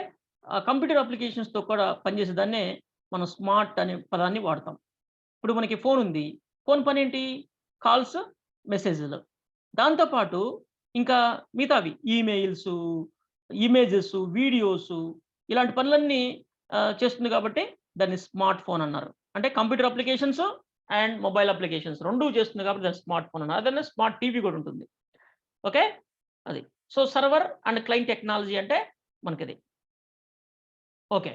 ఆ కంప్యూటర్ అప్లికేషన్స్‌తో కూడా పనిచేసే దాన్నే మనం స్మార్ట్ అనే పదాన్ని వాడతాం. ఇప్పుడు మనకి ఫోన్ ఉంది. ఫోన్ పనేంటి? కాల్స్, మెసేజ్‌లు. దాంతో పాటు ఇంకా మిగతావి ఈమెయిల్సు, ఇమేజెసు, వీడియోసు ఇలాంటి పనులన్నీ చేస్తుంది కాబట్టి దాన్ని స్మార్ట్ ఫోన్ అన్నారు. అంటే computer applications and mobile applications 2 చేస్తుంది కాబట్టి దాన్ని స్మార్ట్ ఫోన్ అన్నారు. అదనే స్మార్ట్ టీవీ కూడా ఉంటుంది. ఓకే. అది. So, server and client technology అంటే మనకిది. ఓకే.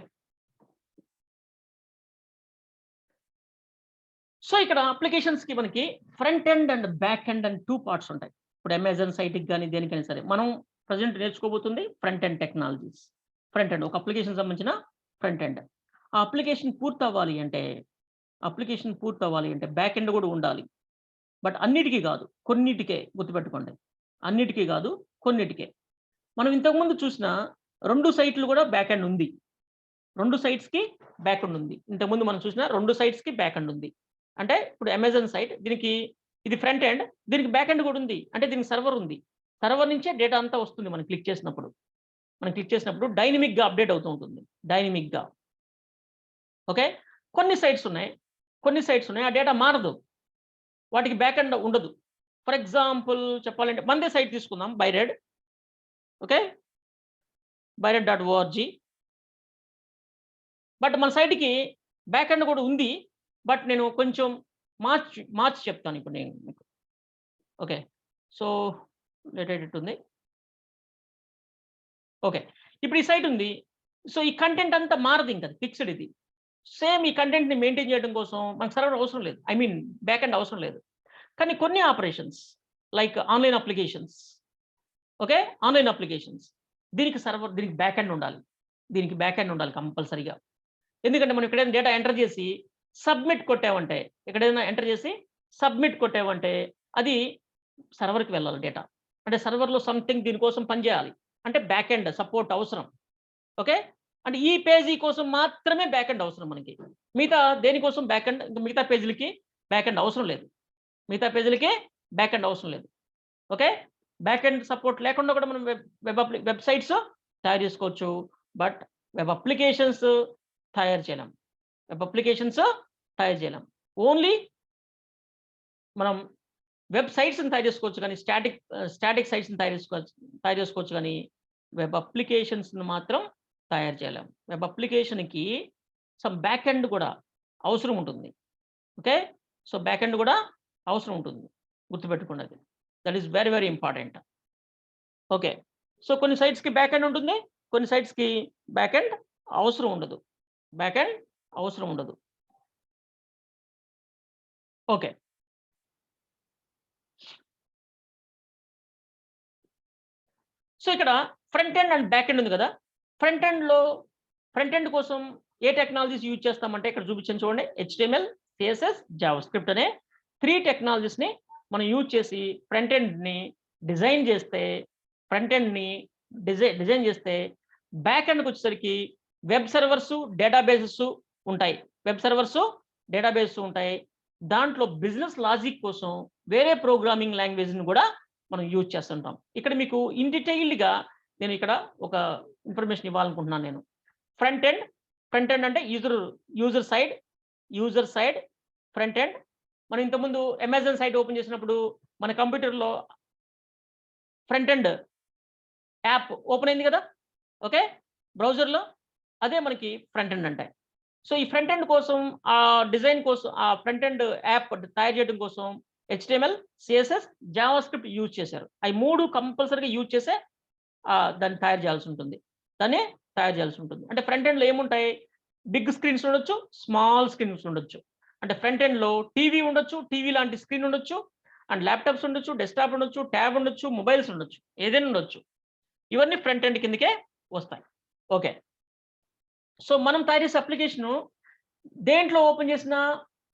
సో, ఇక్కడ అప్లికేషన్స్‌కి మనకి front end and back end అని 2 పార్ట్స్ ఉంటాయి. ఇప్పుడు అమెజాన్ సైట్‌కి గాని దేనికైనా సరే. మనం ప్రెజెంట్ నేర్చుకోబోతుంది front end technologies. Front end ఒక అప్లికేషన్ సంబంధించిన ఫ్రంట్ ఎండ్. ఆ అప్లికేషన్ పూర్తవ్వాలి అంటే బ్యాక్ ఎండ్ కూడా ఉండాలి. బట్ అన్నిటికి కాదు. కొన్నిటికే గుర్తుపెట్టుకోండి. అన్నిటికి కాదు. కొన్నిటికే. మనం ఇంతకుముందు చూసిన 2 సైట్‌లు కూడా బ్యాక్ ఎండ్ ఉంది. 2 సైట్స్‌కి బ్యాక్ ఎండ్ ఉంది. ఇంతకుముందు మనం చూసిన 2 సైట్స్‌కి బ్యాక్ ఎండ్ ఉంది. అంటే ఇప్పుడు అమెజాన్ సైట్ ఇది ఫ్రంట్ ఎండ్. దీనికి బ్యాక్ ఎండ్ కూడా ఉంది. అంటే దీనికి సర్వర్ ఉంది. సర్వర్ నుంచే డేటా అంతా వస్తుంది మనం క్లిక్ చేసినప్పుడు. డైనమిక్‌గా అప్‌డేట్ అవుతూ ఉంటుంది. డైనమిక్‌గా. ఓకే. కొన్ని సైట్స్ ఉన్నాయి. ఆ డేటా మారదు. వాటికి బ్యాక్ ఎండ్ ఉండదు. ఫర్ ఎగ్జాంపుల్ చెప్పాలంటే మనదే సైట్ తీసుకుందాం బైరెడ్. ఓకే. baired.org. బట్ మన సైట్‌కి బ్యాక్ ఎండ్ కూడా ఉంది. బట్ నేను కొంచెం మార్చి చెప్తాను ఇప్పుడు నేను మీకు. ఓకే. సో లేట్ అయ్యేటట్టుంది. ఓకే. ఇప్పుడు ఈ సైట్ ఉంది. సో ఈ కంటెంట్ అంతా మారదు ఇంక. ఫిక్స్‌డ్ ఇది. సేమ్ ఈ కంటెంట్‌ని మెయింటైన్ చేయడం కోసం మనకు సర్వర్ అవసరం లేదు. ఐ మీన్ బ్యాక్ ఎండ్ అవసరం లేదు. కానీ కొన్ని operations like online applications. Okay. Online applications. దీనికి బ్యాక్ ఎండ్ ఉండాలి. కంపల్సరీగా. ఎందుకంటే మనం ఎక్కడైనా డేటా ఎంటర్ చేసి సబ్మిట్ కొట్టామంటే, అది సర్వర్‌కి వెళ్ళాలి డేటా. అంటే సర్వర్‌లో సంథింగ్ దీనికోసం పనిచేయాలి. అంటే బ్యాక్ ఎండ్ సపోర్ట్ అవసరం. ఓకే. అంటే ఈ పేజీ కోసం మాత్రమే బ్యాక్ ఎండ్ అవసరం మనకి. మిగతా దేనికోసం బ్యాక్ ఎండ్ మిగతా పేజీలకి బ్యాక్ ఎండ్ అవసరం లేదు. ఓకే. బ్యాక్ ఎండ్ సపోర్ట్ లేకుండా కూడా మనం వెబ్‌సైట్స్ తయారు చేసుకోవచ్చు. బట్ వెబ్ అప్లికేషన్స్ తయారు చేయలేం. ఓన్లీ మనం వెబ్‌సైట్స్‌ని తయారు చేసుకోవచ్చు కానీ స్టాటిక్ సైట్స్‌ని తయారు చేసుకోవచ్చు కానీ వెబ్ అప్లికేషన్స్‌ని మాత్రం తయారు చేయలేం. వెబ్ అప్లికేషన్‌కి సమ్ బ్యాక్ ఎండ్ కూడా అవసరం ఉంటుంది. ఓకే. సో బ్యాక్ ఎండ్ కూడా అవసరం ఉంటుంది. గుర్తుపెట్టుకోండి అది. That is very, very important. Okay. So కొన్ని సైట్స్‌కి బ్యాక్ ఎండ్ ఉంటుంది. కొన్ని సైట్స్‌కి బ్యాక్ ఎండ్ అవసరం ఉండదు. ఓకే. సో ఇక్కడ front end and back end ఉంది కదా! ఫ్రంట్ ఎండ్‌లో ఫ్రంట్ ఎండ్ కోసం ఏ టెక్నాలజీస్ యూజ్ చేస్తామంటే ఇక్కడ చూపించాను చూడండి. హెచ్‌టీఎంఎల్, సీఎస్ఎస్, జావాస్క్రిప్ట్ అనే 3 టెక్నాలజీస్‌ని మనం యూజ్ చేసి ఫ్రంట్ ఎండ్‌ని డిజైన్ చేస్తే ఫ్రంట్ ఎండ్‌ని డిజైన్ చేస్తే బ్యాక్ ఎండ్‌కొచ్చేసరికి వెబ్ సర్వర్స్, డేటాబేసెస్ ఉంటాయి. దాంట్లో బిజినెస్ లాజిక్ కోసం వేరే ప్రోగ్రామింగ్ లాంగ్వేజ్‌ని కూడా మనం యూజ్ చేస్తుంటాం. ఇక్కడ మీకు ఇన్ డీటెయిల్డ్‌గా నేను ఇక్కడ ఒక ఇన్ఫర్మేషన్ ఇవ్వాలనుకుంటున్నాను నేను. ఫ్రంట్ ఎండ్, అంటే యూజర్ సైడ్ ఫ్రంట్ ఎండ్. మనం ఇంతకుముందు అమెజాన్ సైట్ ఓపెన్ చేసినప్పుడు మన కంప్యూటర్‌లో ఫ్రంట్ ఎండ్ యాప్ ఓపెన్ అయింది కదా! ఓకే. బ్రౌజర్‌లో అదే మనకి ఫ్రంట్ ఎండ్ అంటే. సో ఈ ఫ్రంట్ ఎండ్ కోసం డిజైన్ కోసం ఆ ఫ్రంట్ ఎండ్ యాప్ తయారు చేయడం కోసం హెచ్‌టీఎంఎల్, సీఎస్ఎస్, జావాస్క్రిప్ట్ యూజ్ చేశారు. అయి 3 కంపల్సరీగా యూజ్ చేసే దాన్ని తయారు చేయాల్సి ఉంటుంది. అంటే ఫ్రంట్ ఎండ్‌లో ఏముంటాయి? బిగ్ స్క్రీన్స్ ఉండొచ్చు, స్మాల్ స్క్రీన్స్ ఉండొచ్చు. అంటే ఫ్రంట్ ఎండ్‌లో టీవీ ఉండొచ్చు, టీవీ లాంటి స్క్రీన్ ఉండొచ్చు, అండ్ ల్యాప్‌టాప్స్ ఉండొచ్చు, డెస్క్‌టాప్ ఉండొచ్చు, ట్యాబ్ ఉండొచ్చు, మొబైల్స్ ఉండొచ్చు. ఏదైనా ఉండొచ్చు. ఇవన్నీ ఫ్రంట్ ఎండ్ కిందకే వస్తాయి. ఓకే. సో మనం తయారు చేసే అప్లికేషను దేంట్లో ఓపెన్ చేసినా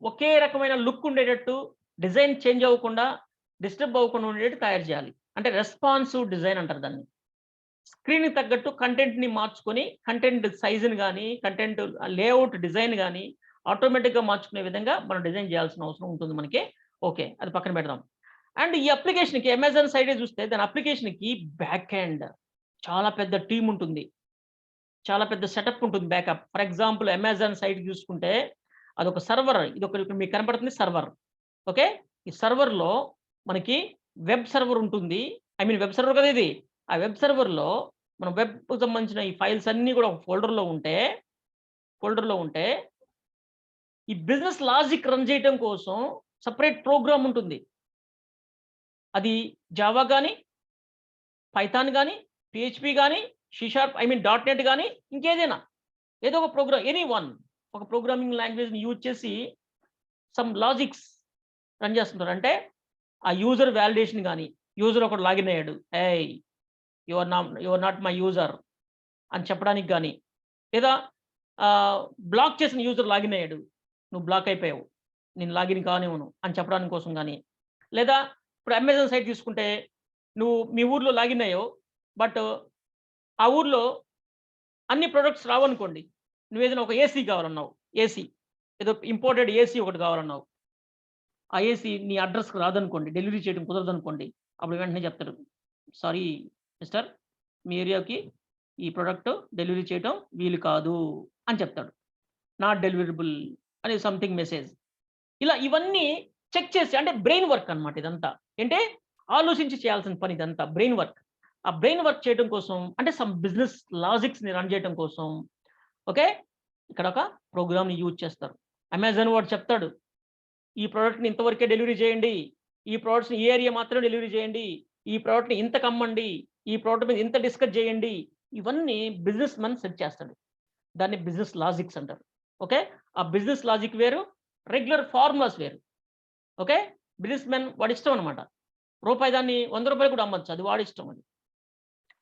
ఒకే రకమైన లుక్ ఉండేటట్టు, డిజైన్ చేంజ్ అవ్వకుండా, డిస్టర్బ్ అవ్వకుండా ఉండేటట్టు తయారు చేయాలి. అంటే రెస్పాన్సివ్ డిజైన్ అంటారు దాన్ని. స్క్రీన్‌కి తగ్గట్టు కంటెంట్‌ని మార్చుకొని, కంటెంట్ సైజ్‌ని గాని, కంటెంట్ లేఅవుట్ డిజైన్ గాని ఆటోమేటిక్‌గా మార్చుకునే విధంగా మనం డిజైన్ చేయాల్సిన అవసరం ఉంటుంది మనకి. ఓకే. అది పక్కన పెడదాం. అండ్ ఈ అప్లికేషన్‌కి అమెజాన్ సైడే చూస్తే దాని అప్లికేషన్‌కి బ్యాక్ ఎండ్ చాలా పెద్ద టీమ్ ఉంటుంది. చాలా పెద్ద సెటప్ ఉంటుంది backup. For example Amazon site చూసుకుంటే అదొక సర్వర్. ఇక్కడ మీకు కనపడుతుంది సర్వర్. ఓకే. ఈ సర్వర్‌లో మనకి వెబ్ సర్వర్ ఉంటుంది. ఐ మీన్ వెబ్ సర్వర్ కదా ఇది. ఆ వెబ్ సర్వర్‌లో మన వెబ్‌కి సంబంధించిన ఈ ఫైల్స్ అన్నీ కూడా ఒక ఫోల్డర్‌లో ఉంటే ఈ బిజినెస్ లాజిక్ రన్ చేయటం కోసం సెపరేట్ ప్రోగ్రామ్ ఉంటుంది. అది జావా గాని, పైథాన్ గాని, పీహెచ్‌పీ గాని, C sharp I mean dot net గాని ఇంకేదైనా ఏదో ఒక ప్రోగ్రామ్ ఒక ప్రోగ్రామింగ్ లాంగ్వేజ్‌ని యూజ్ చేసి సమ్ లాజిక్స్ రన్ చేస్తుంటారు. అంటే ఆ యూజర్ వాలిడేషన్ గాని, యూజర్ ఒకడు లాగిన్ అయ్యాడు. "ఏయ్! You are not my user" అని చెప్పడానికి గాని, లేదా బ్లాక్ చేసిన యూజర్ లాగిన్ అయ్యాడు. "నువ్వు బ్లాక్ అయిపోయావు. నేను లాగిన్ కానివ్వను" అని చెప్పడానికి కోసం గాని, లేదా ఇప్పుడు అమెజాన్ సైట్ తీసుకుంటే నువ్వు మీ ఊర్లో లాగిన్ అయ్యావు. బట్ ఆ ఊర్లో అన్ని ప్రొడక్ట్స్ రావనుకోండి. నువ్వేదైనా ఒక ఏసీ కావాలన్నావు. ఏసీ ఏదో ఇంపోర్టెడ్ ఏసీ ఒకటి కావాలన్నావు. ఆ ఏసీ నీ అడ్రెస్‌కి రాదనుకోండి. డెలివరీ చేయడం కుదరదనుకోండి. అప్పుడు వెంటనే చెప్తాడు. సారీ మిస్టర్, మీ ఏరియాకి ఈ ప్రొడక్ట్ డెలివరీ చేయటం వీలు కాదు అని చెప్తాడు. నాట్ డెలివరబుల్ అనే సంథింగ్ మెసేజ్. ఇలా ఇవన్నీ చెక్ చేసి, అంటే బ్రెయిన్ వర్క్ అన్నమాట ఇదంతా. అంటే ఆలోచించి చేయాల్సిన పని ఇదంతా బ్రెయిన్ వర్క్. ఆ బ్రెయిన్ వర్క్ చేయడం కోసం, అంటే సమ్ బిజినెస్ లాజిక్స్‌ని రన్ చేయడం కోసం, ఓకే, ఇక్కడ ఒక ప్రోగ్రామ్‌ని యూజ్ చేస్తారు. అమెజాన్ వాడు చెప్తాడు, ఈ ప్రొడక్ట్‌ని ఇంతవరకే డెలివరీ చేయండి. ఈ ప్రొడక్ట్స్‌ని ఈ ఏరియా మాత్రమే డెలివరీ చేయండి. ఈ ప్రొడక్ట్‌ని ఇంతకు అమ్మండి. ఈ ప్రొడక్ట్ మీద ఇంత డిస్కస్ చేయండి. ఇవన్నీ బిజినెస్ మన్ సెట్ చేస్తాడు. దాన్ని బిజినెస్ లాజిక్స్ అంటారు. ఓకే. ఆ బిజినెస్ లాజిక్ వేరు, రెగ్యులర్ ఫార్ములాస్ వేరు. ఓకే. బిజినెస్ మెన్ వాడిష్టం అన్నమాట. రూపాయి దాన్ని రూ. 100 కూడా అమ్మొచ్చు. అది వాడిష్టం అది.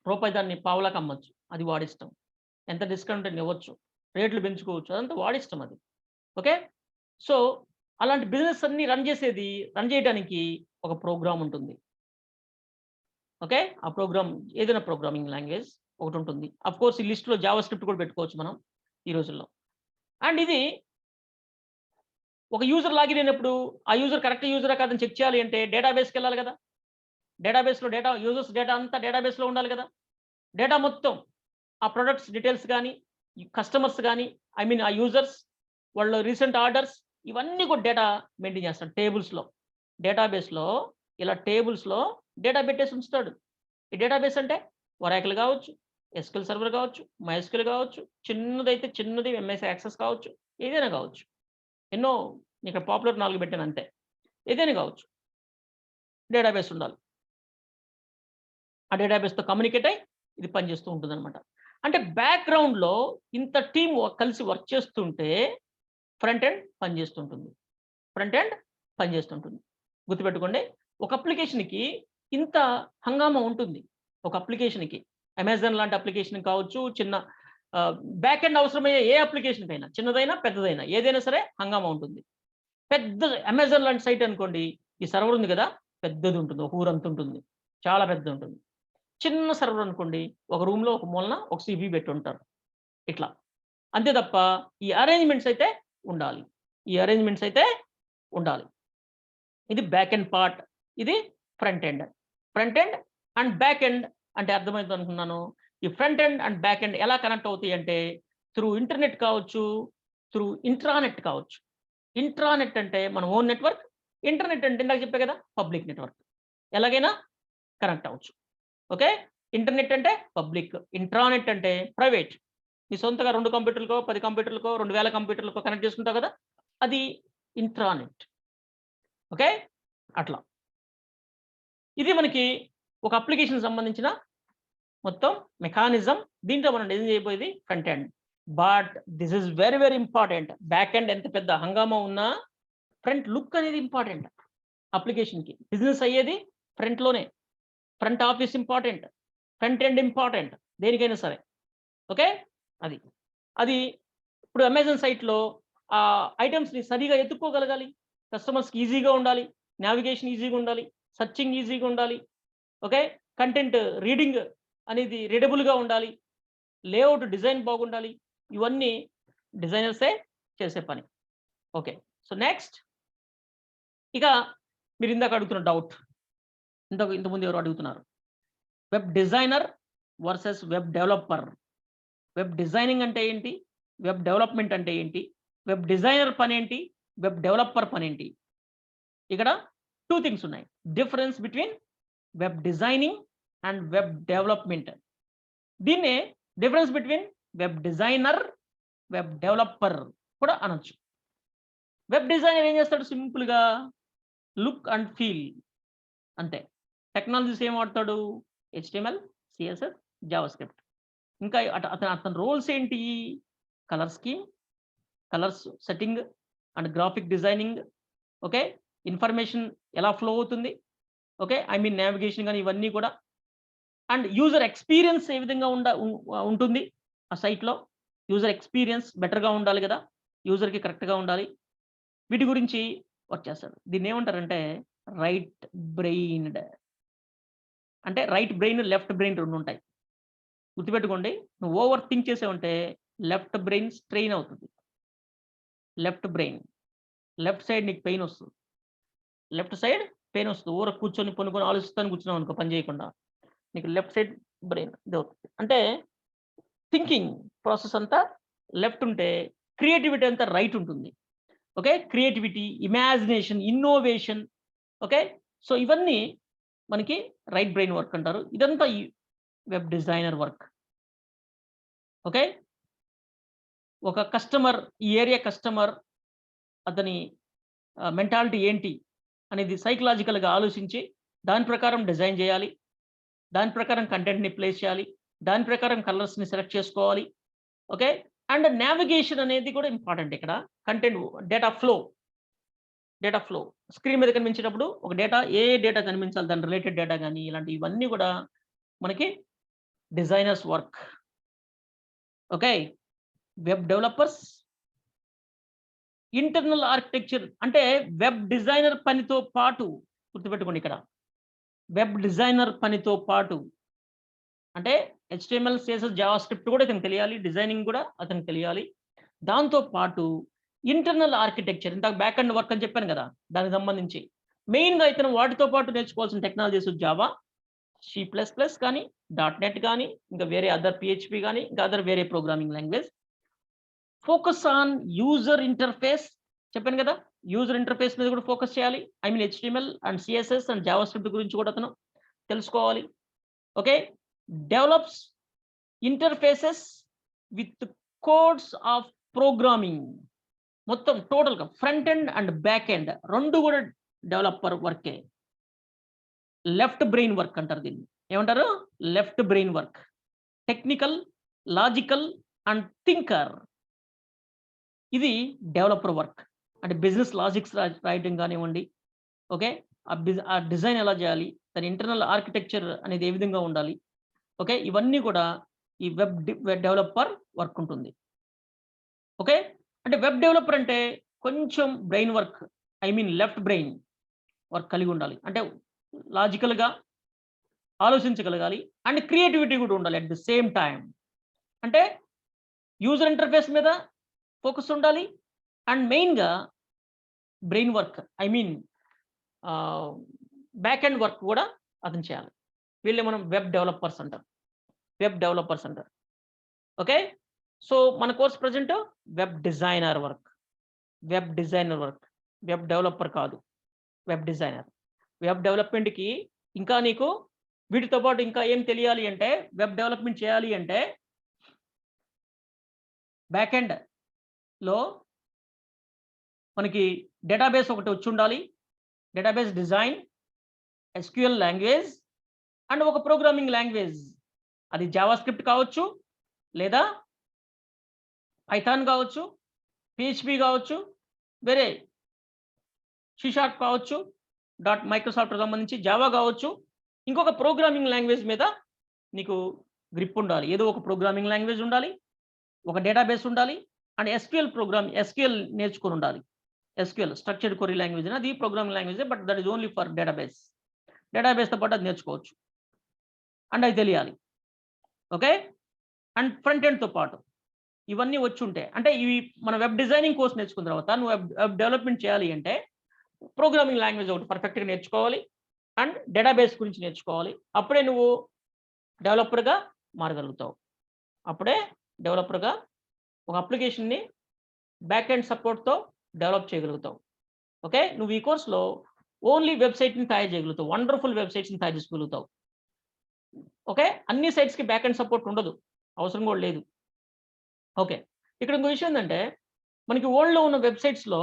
రూపాయి దాన్ని పావలాకి అమ్మొచ్చు. అది వాడిష్టం. ఎంత డిస్కౌంట్ అయినా ఇవ్వచ్చు. రేట్లు పెంచుకోవచ్చు. అదంతా వాడిష్టం అది. ఓకే. సో, అలాంటి బిజినెస్ అన్నీ రన్ చేయడానికి ఒక ప్రోగ్రామ్ ఉంటుంది. ఓకే. ఆ ప్రోగ్రామ్ ఏదైనా ప్రోగ్రామింగ్ లాంగ్వేజ్ ఒకటుంటుంది. ఆఫ్‌కోర్స్ ఈ లిస్ట్‌లో జావా స్క్రిప్ట్ కూడా పెట్టుకోవచ్చు మనం ఈ రోజుల్లో. అండ్ ఇది ఒక యూజర్ లాగిన్ అయినప్పుడు, ఆ యూజర్ కరెక్ట్ యూజరా కాదని చెక్ చేయాలి అంటే డేటాబేస్‌కెళ్ళాలి కదా! యూజర్స్ డేటా అంతా డేటాబేస్‌లో ఉండాలి కదా! డేటా మొత్తం ఆ ప్రొడక్ట్స్ డీటెయిల్స్ గాని, ఈ కస్టమర్స్ గాని, ఐ మీన్ ఆ యూజర్స్, వాళ్ళ రీసెంట్ ఆర్డర్స్, ఇవన్నీ కూడా డేటా మెయింటైన్ చేస్తాడు టేబుల్స్‌లో. డేటాబేస్‌లో ఇలా టేబుల్స్‌లో డేటా పెట్టేసి ఉంచుతాడు. ఈ డేటాబేస్ అంటే ఒరాకిల్ కావచ్చు, ఎస్‌క్యూఎల్ సర్వర్ కావచ్చు, మైఎస్‌క్యూఎల్ కావచ్చు, చిన్నదైతే చిన్నది ఎంఎస్ యాక్సెస్ కావచ్చు, ఏదైనా కావచ్చు. ఎన్నో ఇక్కడ పాపులర్ 4 పెట్టాను అంతే. ఏదైనా కావచ్చు. డేటాబేస్ ఉండాలి. ఆ డేటాబేస్‌తో కమ్యూనికేట్ అయ్యి ఇది పనిచేస్తూ ఉంటుందనమాట. అంటే బ్యాక్‌గ్రౌండ్‌లో ఇంత టీమ్ కలిసి వర్క్ చేస్తుంటే ఫ్రంట్ ఎండ్ పనిచేస్తుంటుంది. ఫ్రంట్ ఎండ్ పనిచేస్తుంటుంది. గుర్తుపెట్టుకోండి. ఒక అప్లికేషన్‌కి ఇంత హంగామా ఉంటుంది. ఒక అప్లికేషన్‌కి. అమెజాన్ లాంటి అప్లికేషన్ కావచ్చు, చిన్న బ్యాక్ ఎండ్ అవసరమయ్యే ఏ అప్లికేషన్‌కైనా, చిన్నదైనా, పెద్దదైనా, ఏదైనా సరే హంగామా ఉంటుంది. పెద్ద అమెజాన్ లాంటి సైట్ అనుకోండి, ఈ సర్వర్ ఉంది కదా! పెద్దదుంటుంది. ఒక ఊరంతుంటుంది. చాలా పెద్దదుంటుంది. చిన్న సర్వర్ అనుకోండి, ఒక రూమ్‌లో ఒక మూలన ఒక సీపీ పెట్టుంటారు. ఇట్లా. అంతే తప్ప ఈ అరేంజ్‌మెంట్స్ అయితే ఉండాలి. ఈ అరేంజ్‌మెంట్స్ అయితే ఉండాలి. ఇది బ్యాక్ ఎండ్ పార్ట్. ఇది front end. Front end and back end అంటే అర్థమైందనుకున్నాను. ఈ front end and back end ఎలా కనెక్ట్ అవుతాయంటే త్రూ ఇంటర్నెట్ కావచ్చు, త్రూ ఇంట్రానెట్ కావచ్చు. ఇంట్రానెట్ అంటే మన ఓన్ నెట్వర్క్. ఇంటర్నెట్ అంటే ఇందాక చెప్పా కదా! Public network. ఎలాగైనా కనెక్ట్ అవ్వచ్చు. ఓకే. ఇంటర్నెట్ అంటే పబ్లిక్. ఇంట్రానెట్ అంటే ప్రైవేట్. నీ సొంతగా 2 కంప్యూటర్లకో, 10 కంప్యూటర్లకో, 2000 కంప్యూటర్లకో కనెక్ట్ చేసుకుంటావు కదా! అది ఇంట్రానెట్. ఓకే. అట్లా. ఇది మనకి ఒక అప్లికేషన్‌కి సంబంధించిన మొత్తం మెకానిజం. దీంట్లో మనం డిజైన్ చేయబోయేది front end. But this is very, very important. Back end ఎంత పెద్ద హంగామా ఉన్నా ఫ్రంట్ లుక్ అనేది ఇంపార్టెంట్ అప్లికేషన్‌కి. బిజినెస్ అయ్యేది ఫ్రంట్‌లోనే. Front office important. Front end important. దేనికైనా సరే. ఓకే. అది. అది ఇప్పుడు అమెజాన్ సైట్‌లో ఐటెమ్స్‌ని సరిగ్గా ఎతుక్కోగలగాలి. కస్టమర్స్‌కి ఈజీగా ఉండాలి. నావిగేషన్ ఈజీగా ఉండాలి. సెర్చింగ్ ఈజీగా ఉండాలి. ఓకే. కంటెంట్ రీడింగ్ అనేది రీడబుల్‌గా ఉండాలి. లేఅవుట్ డిజైన్ బాగుండాలి. ఇవన్నీ డిజైనర్సే చేసే పని. ఓకే. సో, నెక్స్ట్ ఇక మీరిందాక అడుగుతున్న డౌట్. ఇంతకుముందు ఎవరో అడుగుతున్నారు. Web designer versus web developer. Web designing అంటే ఏంటి? వెబ్ డెవలప్‌మెంట్ అంటే ఏంటి? వెబ్ డిజైనర్ పనేంటి? వెబ్ డెవలపర్ పనేంటి? ఇక్కడ 2 థింగ్స్ ఉన్నాయి. Difference between web designing and web development. దీన్నే difference between web designer, web developer కూడా అనొచ్చు. వెబ్ డిజైనర్ ఏం చేస్తాడు సింపుల్‌గా లుక్ అండ్ ఫీల్ అంతే. టెక్నాలజీస్ ఏం వాడతాడు? HTML, CSS, JavaScript. ఇంకా అతని రోల్స్ ఏంటి? Colour scheme, colours setting and graphic designing. Okay. Information ఎలా ఫ్లో అవుతుంది? ఓకే. ఐ మీన్ నావిగేషన్ గాని ఇవన్నీ కూడా. అండ్ యూజర్ ఎక్స్‌పీరియన్స్ ఏ విధంగా ఉంటుంది ఆ సైట్‌లో? యూజర్ ఎక్స్‌పీరియన్స్ బెటర్‌గా ఉండాలి గదా! యూజర్‌కి కరెక్ట్‌గా ఉండాలి. వీటి గురించి వర్క్ చేస్తాడు. దీన్నేమంటారంటే రైట్ బ్రెయిన్డ్. అంటే రైట్ బ్రెయిన్, లెఫ్ట్ బ్రెయిన్ 2 ఉంటాయి. గుర్తుపెట్టుకోండి. నువ్వు ఓవర్ థింక్ చేసావంటే లెఫ్ట్ బ్రెయిన్ స్ట్రెయిన్ అవుతది. Left brain. లెఫ్ట్ సైడ్ నీకు పెయినొస్తది. Left side పెయినొస్తది. ఊరక కూర్చొని, పనుకొని ఆలోచిస్తాను కూర్చున్నావనుకో పని చేయకుండా. నీకు లెఫ్ట్ సైడ్ బ్రెయిన్ ఇదవుతుంది. అంటే థింకింగ్ ప్రాసెస్ అంతా లెఫ్ట్ ఉంటే క్రియేటివిటీ అంతా రైట్ ఉంటుంది. Okay. Creativity, imagination, innovation. Okay. So ఇవన్నీ మనకి రైట్ బ్రెయిన్ వర్క్ అంటారు. ఇదంతా ఈ వెబ్ డిజైనర్ వర్క్. ఓకే. ఒక కస్టమర్, ఈ ఏరియా కస్టమర్ అతని మెంటాలిటీ ఏంటి అనేది సైకలాజికల్‌గా ఆలోచించి దాని ప్రకారం డిజైన్ చేయాలి. దాని ప్రకారం కంటెంట్‌ని ప్లేస్ చేయాలి. దాని ప్రకారం కలర్స్‌ని సెలెక్ట్ చేసుకోవాలి. ఓకే. అండ్ నావిగేషన్ అనేది కూడా ఇంపార్టెంట్ ఇక్కడ. Content data flow. Data flow. Screen మీద కనిపించేటప్పుడు ఒక డేటా ఏ డేటా కనిపించాలి, దాని రిలేటెడ్ డేటా గాని ఇలాంటి ఇవన్నీ కూడా మనకి designers work. Okay. Web developers, internal architecture అంటే వెబ్ డిజైనర్ పనితో పాటు గుర్తుపెట్టుకోండి ఇక్కడ. వెబ్ డిజైనర్ పనితో పాటు అంటే హెచ్టీఎంఎల్, సిఎస్ఎస్, జావాస్క్రిప్ట్ కూడా ఇతనికి తెలియాలి. డిజైనింగ్ కూడా అతనికి తెలియాలి. దాంతో పాటు ఇంటర్నల్ ఆర్కిటెక్చర్ ఇందాక బ్యాక్ ఎండ్ వర్క్ అని చెప్పాను కదా! దానికి సంబంధించి మెయిన్‌గా ఇతను వాటితో పాటు నేర్చుకోవాల్సిన technologies Java, C plus plus కానీ, డాట్ నెట్ కానీ, ఇంకా వేరే అదర్ పీహెచ్‌పీ గానీ, ఇంకా అదర్ వేరే programming language. Focus on user interface చెప్పాను కదా! యూజర్ ఇంటర్ఫేస్ మీద కూడా ఫోకస్ చేయాలి. I mean HTML and CSS and JavaScript గురించి కూడా అతను తెలుసుకోవాలి. Okay. Develops interfaces with codes of programming. మొత్తం టోటల్‌గా front end and back end 2 కూడా డెవలపర్ వర్కే. లెఫ్ట్ బ్రెయిన్ వర్క్ అంటారు దీన్ని. ఏమంటారు? Left brain work. Technical, logical and thinker. ఇది డెవలపర్ వర్క్. అంటే బిజినెస్ లాజిక్స్ రాయటం కానివ్వండి. ఓకే. ఆ డిజైన్ ఎలా చేయాలి? దాని ఇంటర్నల్ ఆర్కిటెక్చర్ అనేది ఏ విధంగా ఉండాలి? ఓకే. ఇవన్నీ కూడా ఈ వెబ్ డెవలపర్ వర్క్ ఉంటుంది. ఓకే. అంటే వెబ్ డెవలపర్ అంటే కొంచెం brain work, I mean left brain work కలిగి ఉండాలి. అంటే లాజికల్‌గా ఆలోచించగలగాలి అండ్ క్రియేటివిటీ కూడా ఉండాలి అట్ ది సేమ్ టైమ్. అంటే యూజర్ ఇంటర్ఫేస్ మీద ఫోకస్ ఉండాలి అండ్ మెయిన్‌గా brain work, I mean back end work కూడా అతను చేయాలి. వీళ్ళని మనం వెబ్ డెవలపర్స్ అంటారు. వెబ్ డెవలపర్స్ అంటారు. ఓకే. సో మన course present web designer work. Web designer work. Web developer కాదు. Web designer. వెబ్ డెవలప్‌మెంట్‌కి ఇంకా నీకు వీటితో పాటు ఇంకా ఏం తెలియాలి అంటే వెబ్ డెవలప్‌మెంట్ చేయాలి అంటే బ్యాక్ ఎండ్‌లో మనకి డేటాబేస్ ఒకటి వచ్చుండాలి. Database design, SQL language and ఒక ప్రోగ్రామింగ్ లాంగ్వేజ్. అది జావాస్క్రిప్ట్ కావచ్చు, లేదా పైథాన్ కావచ్చు, పీహెచ్‌పీ కావచ్చు, వేరే సి షార్ప్ కావచ్చు, మైక్రోసాఫ్ట్‌కి సంబంధించి జావా కావచ్చు. ఇంకొక ప్రోగ్రామింగ్ లాంగ్వేజ్ మీద నీకు గ్రిప్ ఉండాలి. ఏదో ఒక ప్రోగ్రామింగ్ లాంగ్వేజ్ ఉండాలి. ఒక డేటాబేస్ ఉండాలి. అండ్ ఎస్‌క్యూఎల్ నేర్చుకొని ఉండాలి. ఎస్‌క్యూఎల్ స్ట్రక్చర్డ్ క్వెరీ లాంగ్వేజ్ అది ప్రోగ్రామింగ్ లాంగ్వేజే. But that is only for database. డేటాబేస్‌తో పాటు అది నేర్చుకోవచ్చు. అండ్ అది తెలియాలి. ఓకే. అండ్ ఫ్రంట్ ఎండ్‌తో పాటు ఇవన్నీ వచ్చుంటే అంటే ఇవి మన వెబ్ డిజైనింగ్ కోర్స్ నేర్చుకున్న తర్వాత నువ్వు వెబ్ డెవలప్‌మెంట్ చేయాలి అంటే ప్రోగ్రామింగ్ లాంగ్వేజ్ ఒకటి పర్ఫెక్ట్‌గా నేర్చుకోవాలి. అండ్ డేటాబేస్ గురించి నేర్చుకోవాలి. అప్పుడే నువ్వు డెవలపర్‌గా మారగలుగుతావు. అప్పుడే డెవలపర్‌గా ఒక అప్లికేషన్‌ని బ్యాక్ ఎండ్ సపోర్ట్‌తో డెవలప్ చేయగలుగుతావు. ఓకే. నువ్వు ఈ కోర్స్‌లో ఓన్లీ వెబ్‌సైట్‌ని తయారు చేయగలుగుతావు. వండర్‌ఫుల్ వెబ్‌సైట్స్‌ని తయారు చేసుకోగలుగుతావు. ఓకే. అన్ని సైట్స్‌కి బ్యాక్ ఎండ్ సపోర్ట్ ఉండదు. అవసరం కూడా లేదు. ఓకే. ఇక్కడ ఇంకో విషయం ఏందంటే మనకి వరల్డ్‌లో ఉన్న వెబ్‌సైట్స్‌లో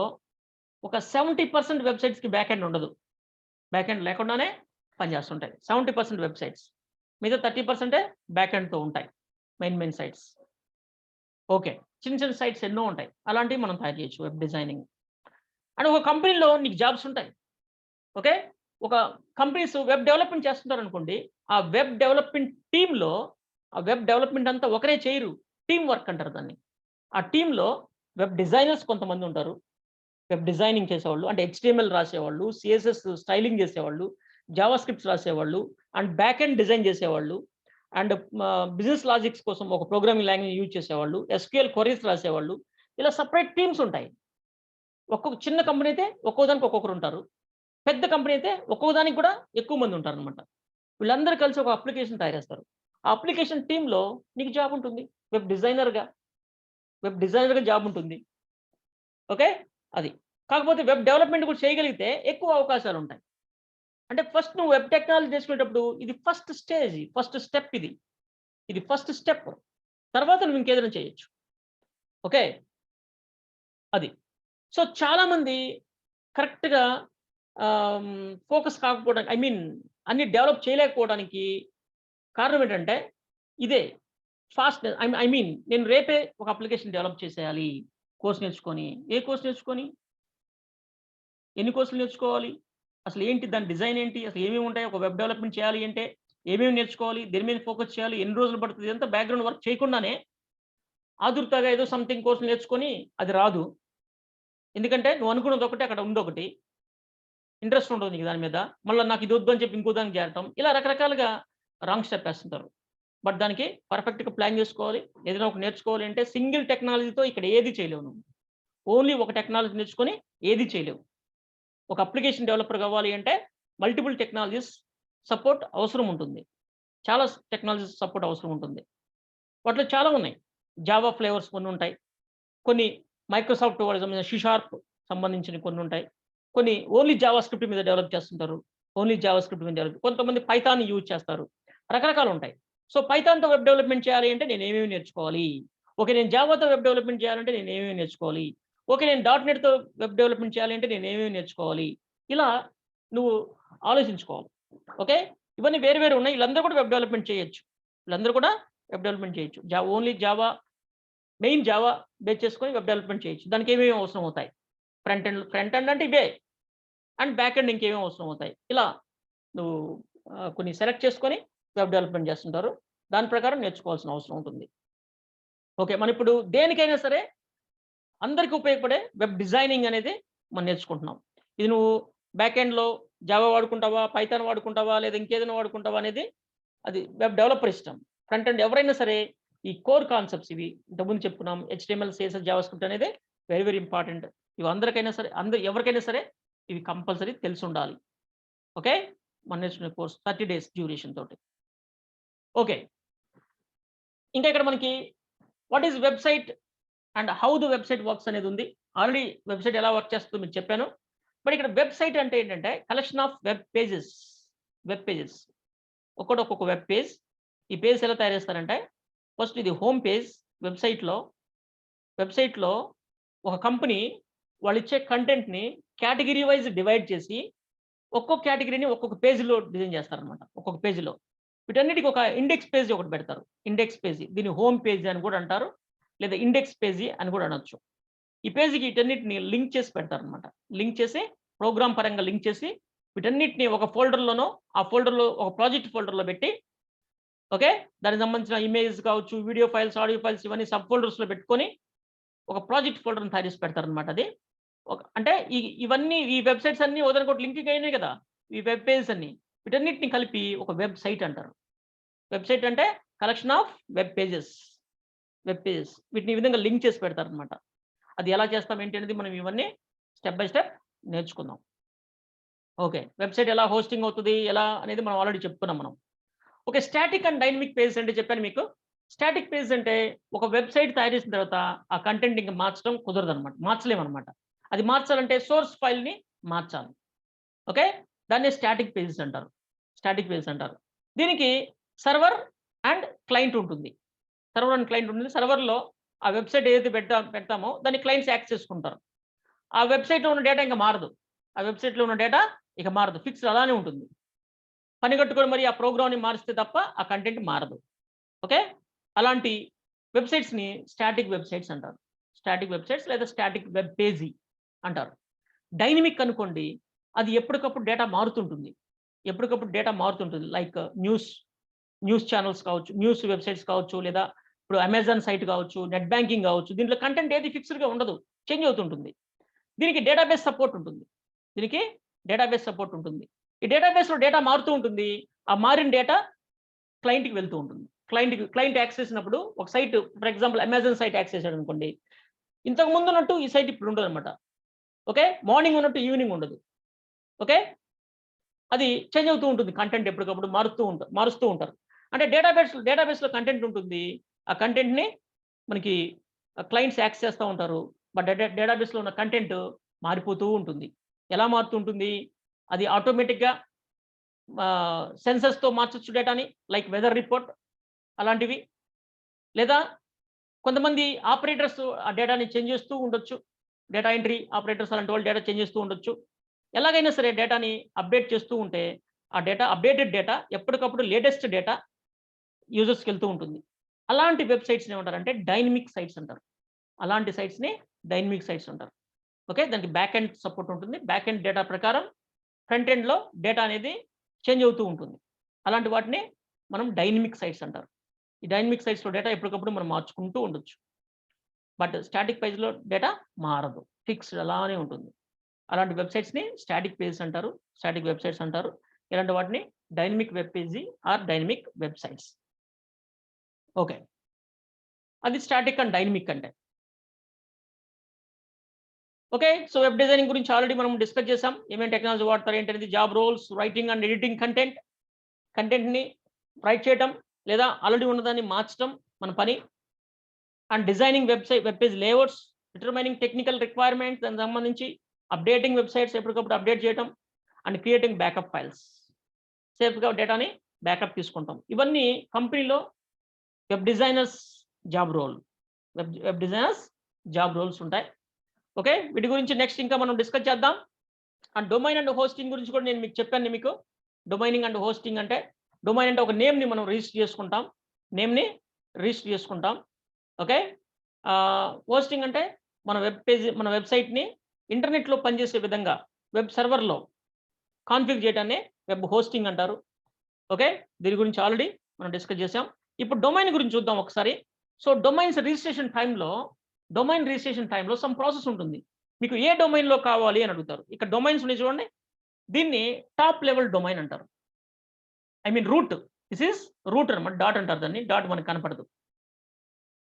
ఒక 70% వెబ్‌సైట్స్‌కి బ్యాక్ ఎండ్ ఉండదు. బ్యాక్ ఎండ్ లేకుండానే పనిచేస్తుంటాయి. 70% వెబ్‌సైట్స్. మిగతా 30% బ్యాక్ ఎండ్‌తో ఉంటాయి. Main sites. ఓకే. చిన్న సైట్స్ ఎన్నో ఉంటాయి. అలాంటివి మనం తయారు చేయొచ్చు వెబ్ డిజైనింగ్. అండ్ ఒక కంపెనీలో నీకు జాబ్స్ ఉంటాయి. ఓకే. ఒక కంపెనీస్ వెబ్ డెవలప్‌మెంట్ చేస్తున్నారనుకోండి. ఆ వెబ్ డెవలప్‌మెంట్ టీమ్‌లో ఆ వెబ్ డెవలప్‌మెంట్ అంతా ఒకరే చేయరు. టీమ్ వర్క్ అంటారు దాన్ని. ఆ టీమ్‌లో వెబ్ డిజైనర్స్ కొంతమంది ఉంటారు. వెబ్ డిజైనింగ్ చేసేవాళ్ళు అంటే హెచ్టీఎంఎల్ రాసేవాళ్ళు, సీఎస్ఎస్ స్టైలింగ్ చేసేవాళ్ళు, జావా స్క్రిప్ట్స్ రాసేవాళ్ళు అండ్ బ్యాక్ ఎండ్ డిజైన్ చేసేవాళ్ళు అండ్ బిజినెస్ లాజిక్స్ కోసం ఒక ప్రోగ్రామింగ్ లాంగ్వేజ్ యూజ్ చేసేవాళ్ళు, ఎస్‌క్యూఎల్ క్వెరీస్ రాసేవాళ్ళు. ఇలా సెపరేట్ టీమ్స్ ఉంటాయి. ఒక్కొక్క చిన్న కంపెనీ అయితే ఒక్కో దానికి ఒక్కొక్కరు ఉంటారు. పెద్ద కంపెనీ అయితే ఒక్కో దానికి కూడా ఎక్కువ మంది ఉంటారనమాట. వీళ్ళందరూ కలిసి ఒక అప్లికేషన్ తయారు చేస్తారు. ఆ అప్లికేషన్ టీమ్‌లో నీకు జాబ్ ఉంటుంది. వెబ్ డిజైనర్‌గా, వెబ్ డిజైనర్‌గా జాబ్ ఉంటుంది. ఓకే. అది. కాకపోతే వెబ్ డెవలప్‌మెంట్ కూడా చేయగలిగితే ఎక్కువ అవకాశాలుంటాయి. అంటే ఫస్ట్ నువ్వు వెబ్ టెక్నాలజీ నేర్చుకునేటప్పుడు ఇది ఫస్ట్ స్టేజ్, ఫస్ట్ స్టెప్ ఇది. ఇది ఫస్ట్ స్టెప్. తర్వాత నువ్వు ఇంకేదైనా చేయొచ్చు. ఓకే. అది. సో, చాలామంది కరెక్ట్‌గా ఫోకస్ కాకపోవడానికి అన్నీ డెవలప్ చేయలేకపోవడానికి కారణం ఏంటంటే ఇదే. ఫాస్ట్ నేను రేపే ఒక అప్లికేషన్ డెవలప్ చేసేయాలి. కోర్స్ నేర్చుకొని. ఏ కోర్స్ నేర్చుకొని? ఎన్ని కోర్సులు నేర్చుకోవాలి? అసలు ఏంటి దాని డిజైన్ ఏంటి? అసలు ఏమేమి ఉంటాయి? ఒక వెబ్ డెవలప్‌మెంట్ చేయాలి అంటే ఏమేమి నేర్చుకోవాలి? దేని మీద ఫోకస్ చేయాలి? ఎన్ని రోజులు పడుతది? ఇదంతా బ్యాక్‌గ్రౌండ్ వర్క్ చేయకుండానే ఆదుర్దాగా ఏదో సంథింగ్ కోర్స్ నేర్చుకొని అది రాదు. ఎందుకంటే నువ్వు అనుకున్నది ఒకటి, అక్కడ ఉందొకటి. ఇంట్రెస్ట్ ఉండదు నీకు దాని మీద. మళ్ళా నాకు ఇది వద్దు అని చెప్పి ఇంకో దానికి చేరటం. ఇలా రకరకాలుగా రాంగ్ స్టెప్ ఏస్తుంటారు. బట్ దానికి పర్ఫెక్ట్‌గా ప్లాన్ చేసుకోవాలి. ఏదైనా ఒకటి నేర్చుకోవాలి అంటే సింగిల్ టెక్నాలజీతో ఇక్కడ ఏది చేయలేవు నువ్వు. ఓన్లీ ఒక టెక్నాలజీ నేర్చుకొని ఏది చేయలేవు. ఒక అప్లికేషన్ డెవలపర్ కావాలి అంటే మల్టిపుల్ టెక్నాలజీస్ సపోర్ట్ అవసరం ఉంటుంది. చాలా టెక్నాలజీస్ సపోర్ట్ అవసరం ఉంటుంది. వాటిలో చాలా ఉన్నాయి. జావా ఫ్లేవర్స్ కొన్నుంటాయి. కొన్ని మైక్రోసాఫ్ట్ వాళ్ళకి సంబంధించిన సి షార్ప్ సంబంధించినవి కొన్నుంటాయి. కొన్ని ఓన్లీ జావా స్క్రిప్ట్ మీద డెవలప్ చేస్తుంటారు. ఓన్లీ జావా స్క్రిప్ట్ మీద డెవలప్ కొంతమంది పైథాన్ యూజ్ చేస్తారు. రకరకాలుంటాయి. సో, పైథాన్‌తో వెబ్ డెవలప్‌మెంట్ చేయాలి అంటే నేనేమేమి నేర్చుకోవాలి? ఓకే. నేను జావాతో వెబ్ డెవలప్‌మెంట్ చేయాలంటే నేనేమేమి నేర్చుకోవాలి? ఓకే. నేను డాట్ నెట్‌తో వెబ్ డెవలప్‌మెంట్ చేయాలి అంటే నేనేమేమి నేర్చుకోవాలి? ఇలా నువ్వు ఆలోచించుకోవాలి. ఓకే. ఇవన్నీ వేరు వేరు ఉన్నాయి. వీళ్ళందరూ కూడా వెబ్ డెవలప్‌మెంట్ చేయొచ్చు. వీళ్ళందరూ కూడా వెబ్ డెవలప్‌మెంట్ చేయొచ్చు. Only Java main Java base చేసుకొని వెబ్ డెవలప్‌మెంట్ చేయొచ్చు. దానికి ఏమేమి అవసరం అవుతాయి? ఫ్రంట్ ఎండ్ అంటే ఇవే. అండ్ బ్యాక్ ఎండ్ ఇంకేమేమి అవసరం అవుతాయి. ఇలా నువ్వు కొన్ని సెలెక్ట్ చేసుకొని వెబ్ డెవలప్‌మెంట్ చేస్తుంటారు. దాని ప్రకారం నేర్చుకోవాల్సిన అవసరం ఉంటుంది. ఓకే. మనమిప్పుడు దేనికైనా సరే అందరికి ఉపయోగపడే వెబ్ డిజైనింగ్ అనేది మనం నేర్చుకుంటున్నాం. ఇది నువ్వు బ్యాక్ ఎండ్‌లో జావా వాడుకుంటావా? పైథాన్ వాడుకుంటావా? లేదా ఇంకేదైనా వాడుకుంటావా? అనేది అది వెబ్ డెవలపర్ ఇష్టం. ఫ్రంట్ ఎండ్ ఎవరైనా సరే ఈ కోర్ కాన్సెప్ట్స్ ఇవి ఇంతకుముందు చెప్పుకున్నాం. హెచ్‌టీఎంఎల్, సీఎస్ఎస్, జావాస్క్రిప్ట్ అనేది వెరీ వెరీ ఇంపార్టెంట్. ఇవి అందరికైనా సరే ఎవరికైనా సరే ఇవి కంపల్సరీ తెలిసుండాలి. ఓకే. మనం నేర్చుకునే కోర్స్ 30 డేస్ డ్యూరేషన్ తోటి. ఓకే. ఇంకా ఇక్కడ మనకి what is website and how the website works అనేది ఉంది. ఆల్రెడీ వెబ్‌సైట్ ఎలా వర్క్ చేస్తుందో మీకు చెప్పాను. బట్ ఇక్కడ వెబ్‌సైట్ అంటే ఏంటంటే collection of web pages. Web pages. ఒక్కొక్క వెబ్ పేజ్. ఈ పేజెస్ ఎలా తయారు చేస్తారంటే ఫస్ట్ ఇది హోమ్ పేజ్ వెబ్‌సైట్‌లో. వెబ్‌సైట్‌లో ఒక కంపెనీ వాళ్ళిచ్చే కంటెంట్‌ని కేటగరీ వైస్ డివైడ్ చేసి ఒక్కొక్క కేటగరీని ఒక్కొక్క పేజ్‌లో డిజైన్ చేస్తారనమాట. ఒక్కొక్క పేజ్‌లో. వీటన్నిటికి ఒక ఇండెక్స్ పేజ్ ఒకటి పెడతారు. Index page. దీన్ని హోమ్ పేజ్ అని కూడా అంటారు. లేదా ఇండెక్స్ పేజీ అని కూడా అనొచ్చు. ఈ పేజీకి వీటన్నిటిని లింక్ చేసి పెడతారనమాట. లింక్ చేసి ప్రోగ్రామ్ పరంగా లింక్ చేసి వీటన్నిటిని ఒక ఫోల్డర్‌లోనో, ఆ ఫోల్డర్‌లో ఒక ప్రాజెక్ట్ ఫోల్డర్‌లో పెట్టి ఓకే. దానికి సంబంధించిన ఇమేజెస్ కావచ్చు, వీడియో ఫైల్స్, ఆడియో ఫైల్స్ ఇవన్నీ సబ్ ఫోల్డర్స్‌లో పెట్టుకొని ఒక ప్రాజెక్ట్ ఫోల్డర్‌ని తయారు చేసి పెడతారనమాట అది. అంటే ఇవన్నీ ఈ వెబ్‌సైట్స్ అన్నీ ఒకదానికొకటి లింకింగ్ అయినాయి కదా! ఈ వెబ్ పేజెస్ అన్నీ. వీటన్నిటిని కలిపి ఒక వెబ్‌సైట్ అంటారు. వెబ్‌సైట్ అంటే collection of web pages. Web pages. వీటిని ఈ విధంగా లింక్ చేసి పెడతారనమాట. అది ఎలా చేస్తాం ఏంటి అనేది మనం ఇవన్నీ స్టెప్ బై స్టెప్ నేర్చుకుందాం. ఓకే. వెబ్‌సైట్ ఎలా హోస్టింగ్ అవుతది? ఎలా అనేది మనం ఆల్రెడీ చెప్పుకున్నాం మనం. Okay. Static and dynamic pages అంటే చెప్పాను మీకు. స్టాటిక్ పేజెస్ అంటే ఒక వెబ్‌సైట్ తయారు చేసిన తర్వాత ఆ కంటెంట్ ఇంక మార్చడం కుదరదనమాట. మార్చలేమనమాట. అది మార్చాలంటే సోర్స్ ఫైల్‌ని మార్చాలి. ఓకే. దాన్నే స్టాటిక్ పేజెస్ అంటారు. స్టాటిక్ పేజెస్ అంటారు. దీనికి సర్వర్ అండ్ క్లయింట్ ఉంటుంది. సర్వర్ అండ్ క్లయింట్ ఉంటుంది. సర్వర్‌లో ఆ వెబ్‌సైట్ ఏదైతే పెడతామో దాన్ని క్లయింట్స్ యాక్సెస్ చేసుకుంటారు. ఆ వెబ్‌సైట్‌లో ఉన్న డేటా ఇంక మారదు. ఆ వెబ్‌సైట్‌లో ఉన్న డేటా ఇక మారదు. ఫిక్స్‌డ్ అలానే ఉంటుంది. పని కట్టుకొని మరి ఆ ప్రోగ్రామ్‌ని మారిస్తే తప్ప ఆ కంటెంట్ మారదు. ఓకే. అలాంటి వెబ్‌సైట్స్‌ని స్టాటిక్ వెబ్‌సైట్స్ అంటారు. స్టాటిక్ వెబ్‌సైట్స్ లేదా స్టాటిక్ వెబ్ పేజీ అంటారు. డైనమిక్ అనుకోండి అది ఎప్పటికప్పుడు డేటా మారుతుంటుంది. ఎప్పటికప్పుడు డేటా మారుతుంటుంది. లైక్ న్యూస్ ఛానెల్స్ కావచ్చు, న్యూస్ వెబ్‌సైట్స్ కావచ్చు, లేదా ఇప్పుడు అమెజాన్ సైట్ కావచ్చు, నెట్ బ్యాంకింగ్ కావచ్చు. దీంట్లో కంటెంట్ ఏది ఫిక్స్‌డ్‌గా ఉండదు. చేంజ్ అవుతుంటుంది. దీనికి డేటాబేస్ సపోర్ట్ ఉంటుంది. దీనికి డేటాబేస్ సపోర్ట్ ఉంటుంది. ఈ డేటాబేస్‌లో డేటా మారుతూ ఉంటుంది. ఆ మారిన డేటా క్లయింట్‌కి వెళ్తూ ఉంటుంది. క్లయింట్ యాక్సెస్ చేసినప్పుడు ఒక site for example Amazon site access చేసాడనుకోండి. ఇంతకు ముందు ఉన్నట్టు ఈ సైట్ ఇప్పుడు ఉండదనమాట. ఓకే. మార్నింగ్ ఉన్నట్టు ఈవినింగ్ ఉండదు. ఓకే. అది చేంజ్ అవుతూ ఉంటుంది. కంటెంట్ ఎప్పటికప్పుడు మారుస్తూ ఉంటారు. అంటే డేటాబేస్‌లో కంటెంట్ ఉంటుంది. ఆ కంటెంట్‌ని మనకి క్లయింట్స్ యాక్సెస్ చేస్తా ఉంటారు. బట్ డేటాబేస్‌లో ఉన్న కంటెంట్ మారిపోతూ ఉంటుంది. ఎలా మారుతూ ఉంటుంది? అది ఆటోమేటిక్‌గా సెన్సస్‌తో మార్చొచ్చు డేటాని. లైక్ వెదర్ రిపోర్ట్ అలాంటివి. లేదా కొంతమంది ఆపరేటర్స్ ఆ డేటాని చేంజ్ చేస్తూ ఉండొచ్చు. డేటా ఎంట్రీ ఆపరేటర్స్ అలాంటి వాళ్ళు డేటా చేంజ్ చేస్తూ ఉండొచ్చు. ఎలాగైనా సరే డేటాని అప్డేట్ చేస్తూ ఉంటే, ఆ అప్డేటెడ్ డేటా ఎప్పటికప్పుడు లేటెస్ట్ డేటా యూజర్స్‌కెళ్తూ ఉంటుంది. అలాంటి వెబ్‌సైట్స్‌ని ఏమంటారంటే డైనమిక్ సైట్స్ అంటారు. అలాంటి సైట్స్‌ని డైనమిక్ సైట్స్ అంటారు. ఓకే. దానికి బ్యాక్ ఎండ్ సపోర్ట్ ఉంటుంది. బ్యాక్ ఎండ్ డేటా ప్రకారం ఫ్రంట్ ఎండ్‌లో డేటా అనేది చేంజ్ అవుతూ ఉంటుంది. అలాంటి వాటిని మనం డైనమిక్ సైట్స్ అంటారు. ఈ డైనమిక్ సైట్స్‌లో డేటా ఎప్పటికప్పుడు మనం మార్చుకుంటూ ఉండొచ్చు. బట్ స్టాటిక్ పేజ్‌లో డేటా మారదు. ఫిక్స్‌డ్ అలానే ఉంటుంది. అలాంటి వెబ్‌సైట్స్‌ని స్టాటిక్ పేజెస్ అంటారు. స్టాటిక్ వెబ్‌సైట్స్ అంటారు. ఇలాంటి వాటిని dynamic web page or dynamic websites. Okay. అది స్టాటిక్ అండ్ డైనమిక్ అంటే. ఓకే. సో, వెబ్ డిజైనింగ్ గురించి ఆల్రెడీ మనం డిస్కస్ చేసాం. ఏమేం టెక్నాలజీ వాడతారు ఏంటనేది job roles, writing and editing కంటెంట్‌ని రైట్ చేయటం లేదా ఆల్రెడీ ఉన్నదాన్ని మార్చటం మన పని. And designing web page layouts, determining technical requirements దానికి సంబంధించి అప్డేటింగ్ వెబ్‌సైట్స్ ఎప్పటికప్పుడు అప్డేట్ చేయటం అండ్ క్రియేటింగ్ బ్యాకప్ ఫైల్స్. సేఫ్‌గా డేటాని బ్యాకప్ తీసుకుంటాం. ఇవన్నీ కంపెనీలో web designers job role. Web designers job roles ఉంటాయి. ఓకే. వీటి గురించి నెక్స్ట్ ఇంకా మనం డిస్కస్ చేద్దాం. అండ్ డొమైన్ అండ్ హోస్టింగ్ గురించి కూడా నేను మీకు చెప్పాను మీకు. డొమైనింగ్ అండ్ హోస్టింగ్ అంటే డొమైన్ అంటే ఒక నేమ్‌ని మనం రిజిస్టర్ చేసుకుంటాం. నేమ్‌ని రిజిస్టర్ చేసుకుంటాం. ఓకే. హోస్టింగ్ అంటే మన వెబ్‌సైట్‌ని ఇంటర్నెట్‌లో పనిచేసే విధంగా వెబ్ సర్వర్‌లో కాన్ఫిగ్ చేయడాన్ని వెబ్ హోస్టింగ్ అంటారు. ఓకే. దీని గురించి ఆల్రెడీ మనం డిస్కస్ చేసాం. ఇప్పుడు డొమైన్ గురించి చూద్దాం ఒకసారి. సో, డొమైన్ రిజిస్ట్రేషన్ టైమ్‌లో సమ్ ప్రాసెస్ ఉంటుంది. మీకు ఏ డొమైన్‌లో కావాలి అని అడుగుతారు. ఇక్కడ డొమైన్స్ ఉన్నాయి చూడండి. దీన్ని టాప్ లెవెల్ డొమైన్ అంటారు. I mean root. This is root అన్నమాట. డాట్ అంటారు దాన్ని. డాట్ మనకు కనపడదు.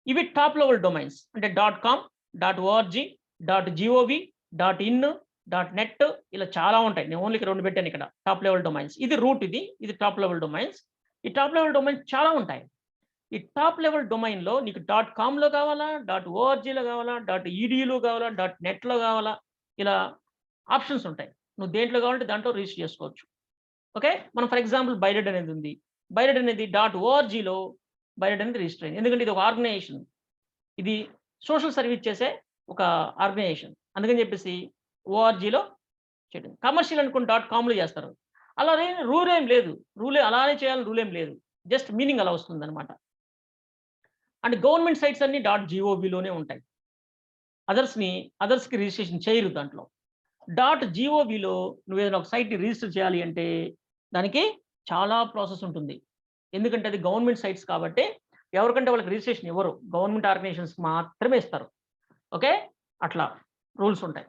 ఇవి టాప్ లెవెల్ డొమైన్స్. అంటే .com, .org, .gov, .in, .net ఇలా చాలా ఉంటాయి. నేను ఓన్లీ 2 పెట్టాను ఇక్కడ. Top level domains. ఇది రూట్ ఇది. ఇది టాప్ లెవెల్ డొమైన్స్. ఈ టాప్ లెవెల్ డొమైన్స్ చాలా ఉంటాయి. ఈ టాప్ లెవెల్ డొమైన్‌లో నీకు .comలో కావాలా, .orgలో కావాలా, .eduలో కావాలా, .netలో కావాలా ఇలా ఆప్షన్స్ ఉంటాయి. నువ్వు దేంట్లో కావాలంటే దాంట్లో రిజిస్టర్ చేసుకోవచ్చు. ఓకే. మనం ఫర్ ఎగ్జాంపుల్ బైరెడ్ అనేది ఉంది. బైరెడ్ అనేది .orgలో బైరెడ్ అనేది రిజిస్టర్ అయింది. ఎందుకంటే ఇది ఒక ఆర్గనైజేషన్. ఇది సోషల్ సర్వీస్ చేసే ఒక ఆర్గనైజేషన్. అందుకని చెప్పేసి ఓఆర్‌జిలో చేయడం. కమర్షియల్ అనుకోని .comలో చేస్తారు. అలానే రూల్ ఏం లేదు. అలానే చేయాలని రూల్ ఏం లేదు. జస్ట్ మీనింగ్ అలా వస్తుందన్నమాట. అండ్ గవర్నమెంట్ సైట్స్ అన్నీ .govలోనే ఉంటాయి. అదర్స్‌కి రిజిస్ట్రేషన్ చేయరు దాంట్లో. .govలో నువ్వేదైనా ఒక సైట్‌ని రిజిస్టర్ చేయాలి అంటే దానికి చాలా ప్రాసెస్ ఉంటుంది. ఎందుకంటే అది గవర్నమెంట్ సైట్స్ కాబట్టి ఎవరికంటే వాళ్ళకి రిజిస్ట్రేషన్ ఇవ్వరు. గవర్నమెంట్ ఆర్గనైజేషన్స్‌కి మాత్రమే ఇస్తారు. ఓకే. అట్లా రూల్స్ ఉంటాయి.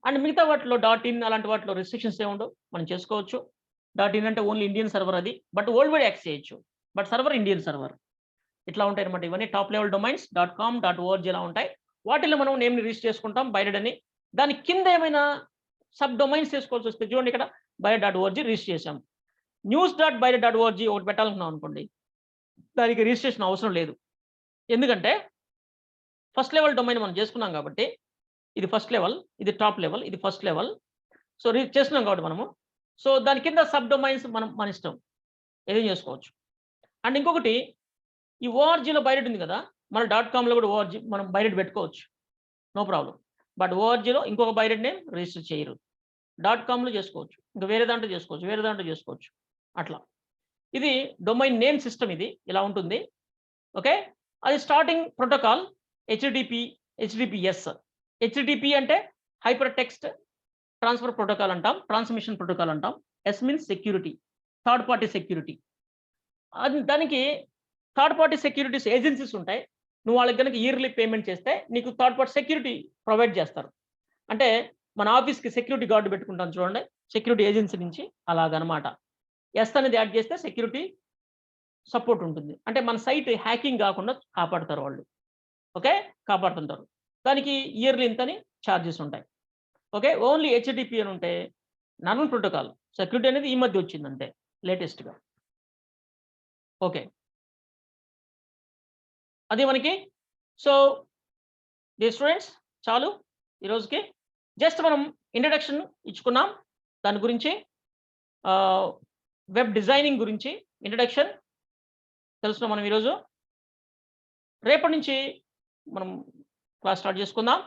అండ్ మిగతా వాటిలో .in అలాంటి వాటిలో రిస్ట్రిక్షన్స్ ఏమి ఉండవు. మనం చేసుకోవచ్చు. .in అంటే ఓన్లీ ఇండియన్ సర్వర్ అది. బట్ వరల్డ్ వైడ్ యాక్సెస్ చేయొచ్చు. But server Indian server. ఇట్లా ఉంటాయన్నమాట. ఇవన్నీ top level domains .com, .org ఇలా ఉంటాయి. వాటిల్లో మనం నేమ్‌ని రిజిస్టర్ చేసుకుంటాం బైరెడ్ అని. దాని కింద ఏమైనా సబ్ డొమైన్స్ చేసుకోవాల్సొస్తే చూడండి ఇక్కడ బైరెడ్.org రిజిస్టర్ చేసాం. news.byred.org ఒకటి పెట్టాలనుకున్నాం అనుకోండి. దానికి రిజిస్ట్రేషన్ అవసరం లేదు. ఎందుకంటే ఫస్ట్ లెవెల్ డొమైన్ మనం చేసుకున్నాం కాబట్టి ఇది ఫస్ట్ లెవెల్, ఇది టాప్ లెవెల్, ఇది ఫస్ట్ లెవెల్. సో, చేస్తున్నాం కాబట్టి మనము. సో, దాని కింద సబ్ డొమైన్స్ మన ఇష్టం. ఏదైనా చేసుకోవచ్చు. అండ్ ఇంకొకటి ఈ ఓఆర్‌జిలో బైరెడ్ ఉంది కదా! మన .comలో కూడా మనం బైరెడ్ పెట్టుకోవచ్చు. No problem. బట్ ఓఆర్‌జిలో ఇంకొక బైరెడ్ నేమ్ రిజిస్టర్ చేయరు. .comలో చేసుకోవచ్చు. ఇంకా వేరే దాంట్లో చేసుకోవచ్చు. అట్లా. ఇది డొమైన్ నేమ్ సిస్టమ్ ఇది. ఇలా ఉంటుంది. ఓకే. అది స్టార్టింగ్ ప్రోటోకాల్ హెచ్‌టిటిపిఎస్. హెచ్‌టిటిపి అంటే హైపర్ టెక్స్ట్ ట్రాన్స్‌ఫర్ ప్రోటోకాల్ అంటాం. ట్రాన్స్మిషన్ ప్రోటోకాల్ అంటాం. Yes means security. Third party security. దానికి థర్డ్ పార్టీ సెక్యూరిటీస్ ఏజెన్సీస్ ఉంటాయి. నువ్వు వాళ్ళకి గనుక ఇయర్లీ పేమెంట్ చేస్తే నీకు థర్డ్ పార్టీ సెక్యూరిటీ ప్రొవైడ్ చేస్తారు. అంటే మన ఆఫీస్‌కి సెక్యూరిటీ గార్డ్ పెట్టుకుంటాం చూడండి. సెక్యూరిటీ ఏజెన్సీ నుంచి అలాగనమాట. ఎస్ అనేది యాడ్ చేస్తే సెక్యూరిటీ సపోర్ట్ ఉంటుంది. అంటే మన సైట్ హ్యాకింగ్ గాకుండా కాపాడుతారు వాళ్ళు. ఓకే. కాపాడుతుంటారు. దానికి ఇయర్లీ ఇంతని చార్జెస్ ఉంటాయి. ఓకే. ఓన్లీ హెచ్‌టిటిపి అని ఉంటే నార్మల్ ప్రోటోకాల్. సెక్యూరిటీ అనేది ఈ మధ్య వచ్చింది అంతే లేటెస్ట్‌గా. ఓకే. అది మనకి సో, డియర్ స్టూడెంట్స్ చాలు ఈ రోజుకి. జస్ట్ మనం ఇంట్రడక్షన్ ఇచ్చుకున్నాం. దాని గురించి ఆహ్, వెబ్ డిజైనింగ్ గురించి ఇంట్రడక్షన్ తెలుసుకున్నాం మనం ఈరోజు. రేపటి నుంచి మనం క్లాస్ స్టార్ట్ చేసుకుందాం.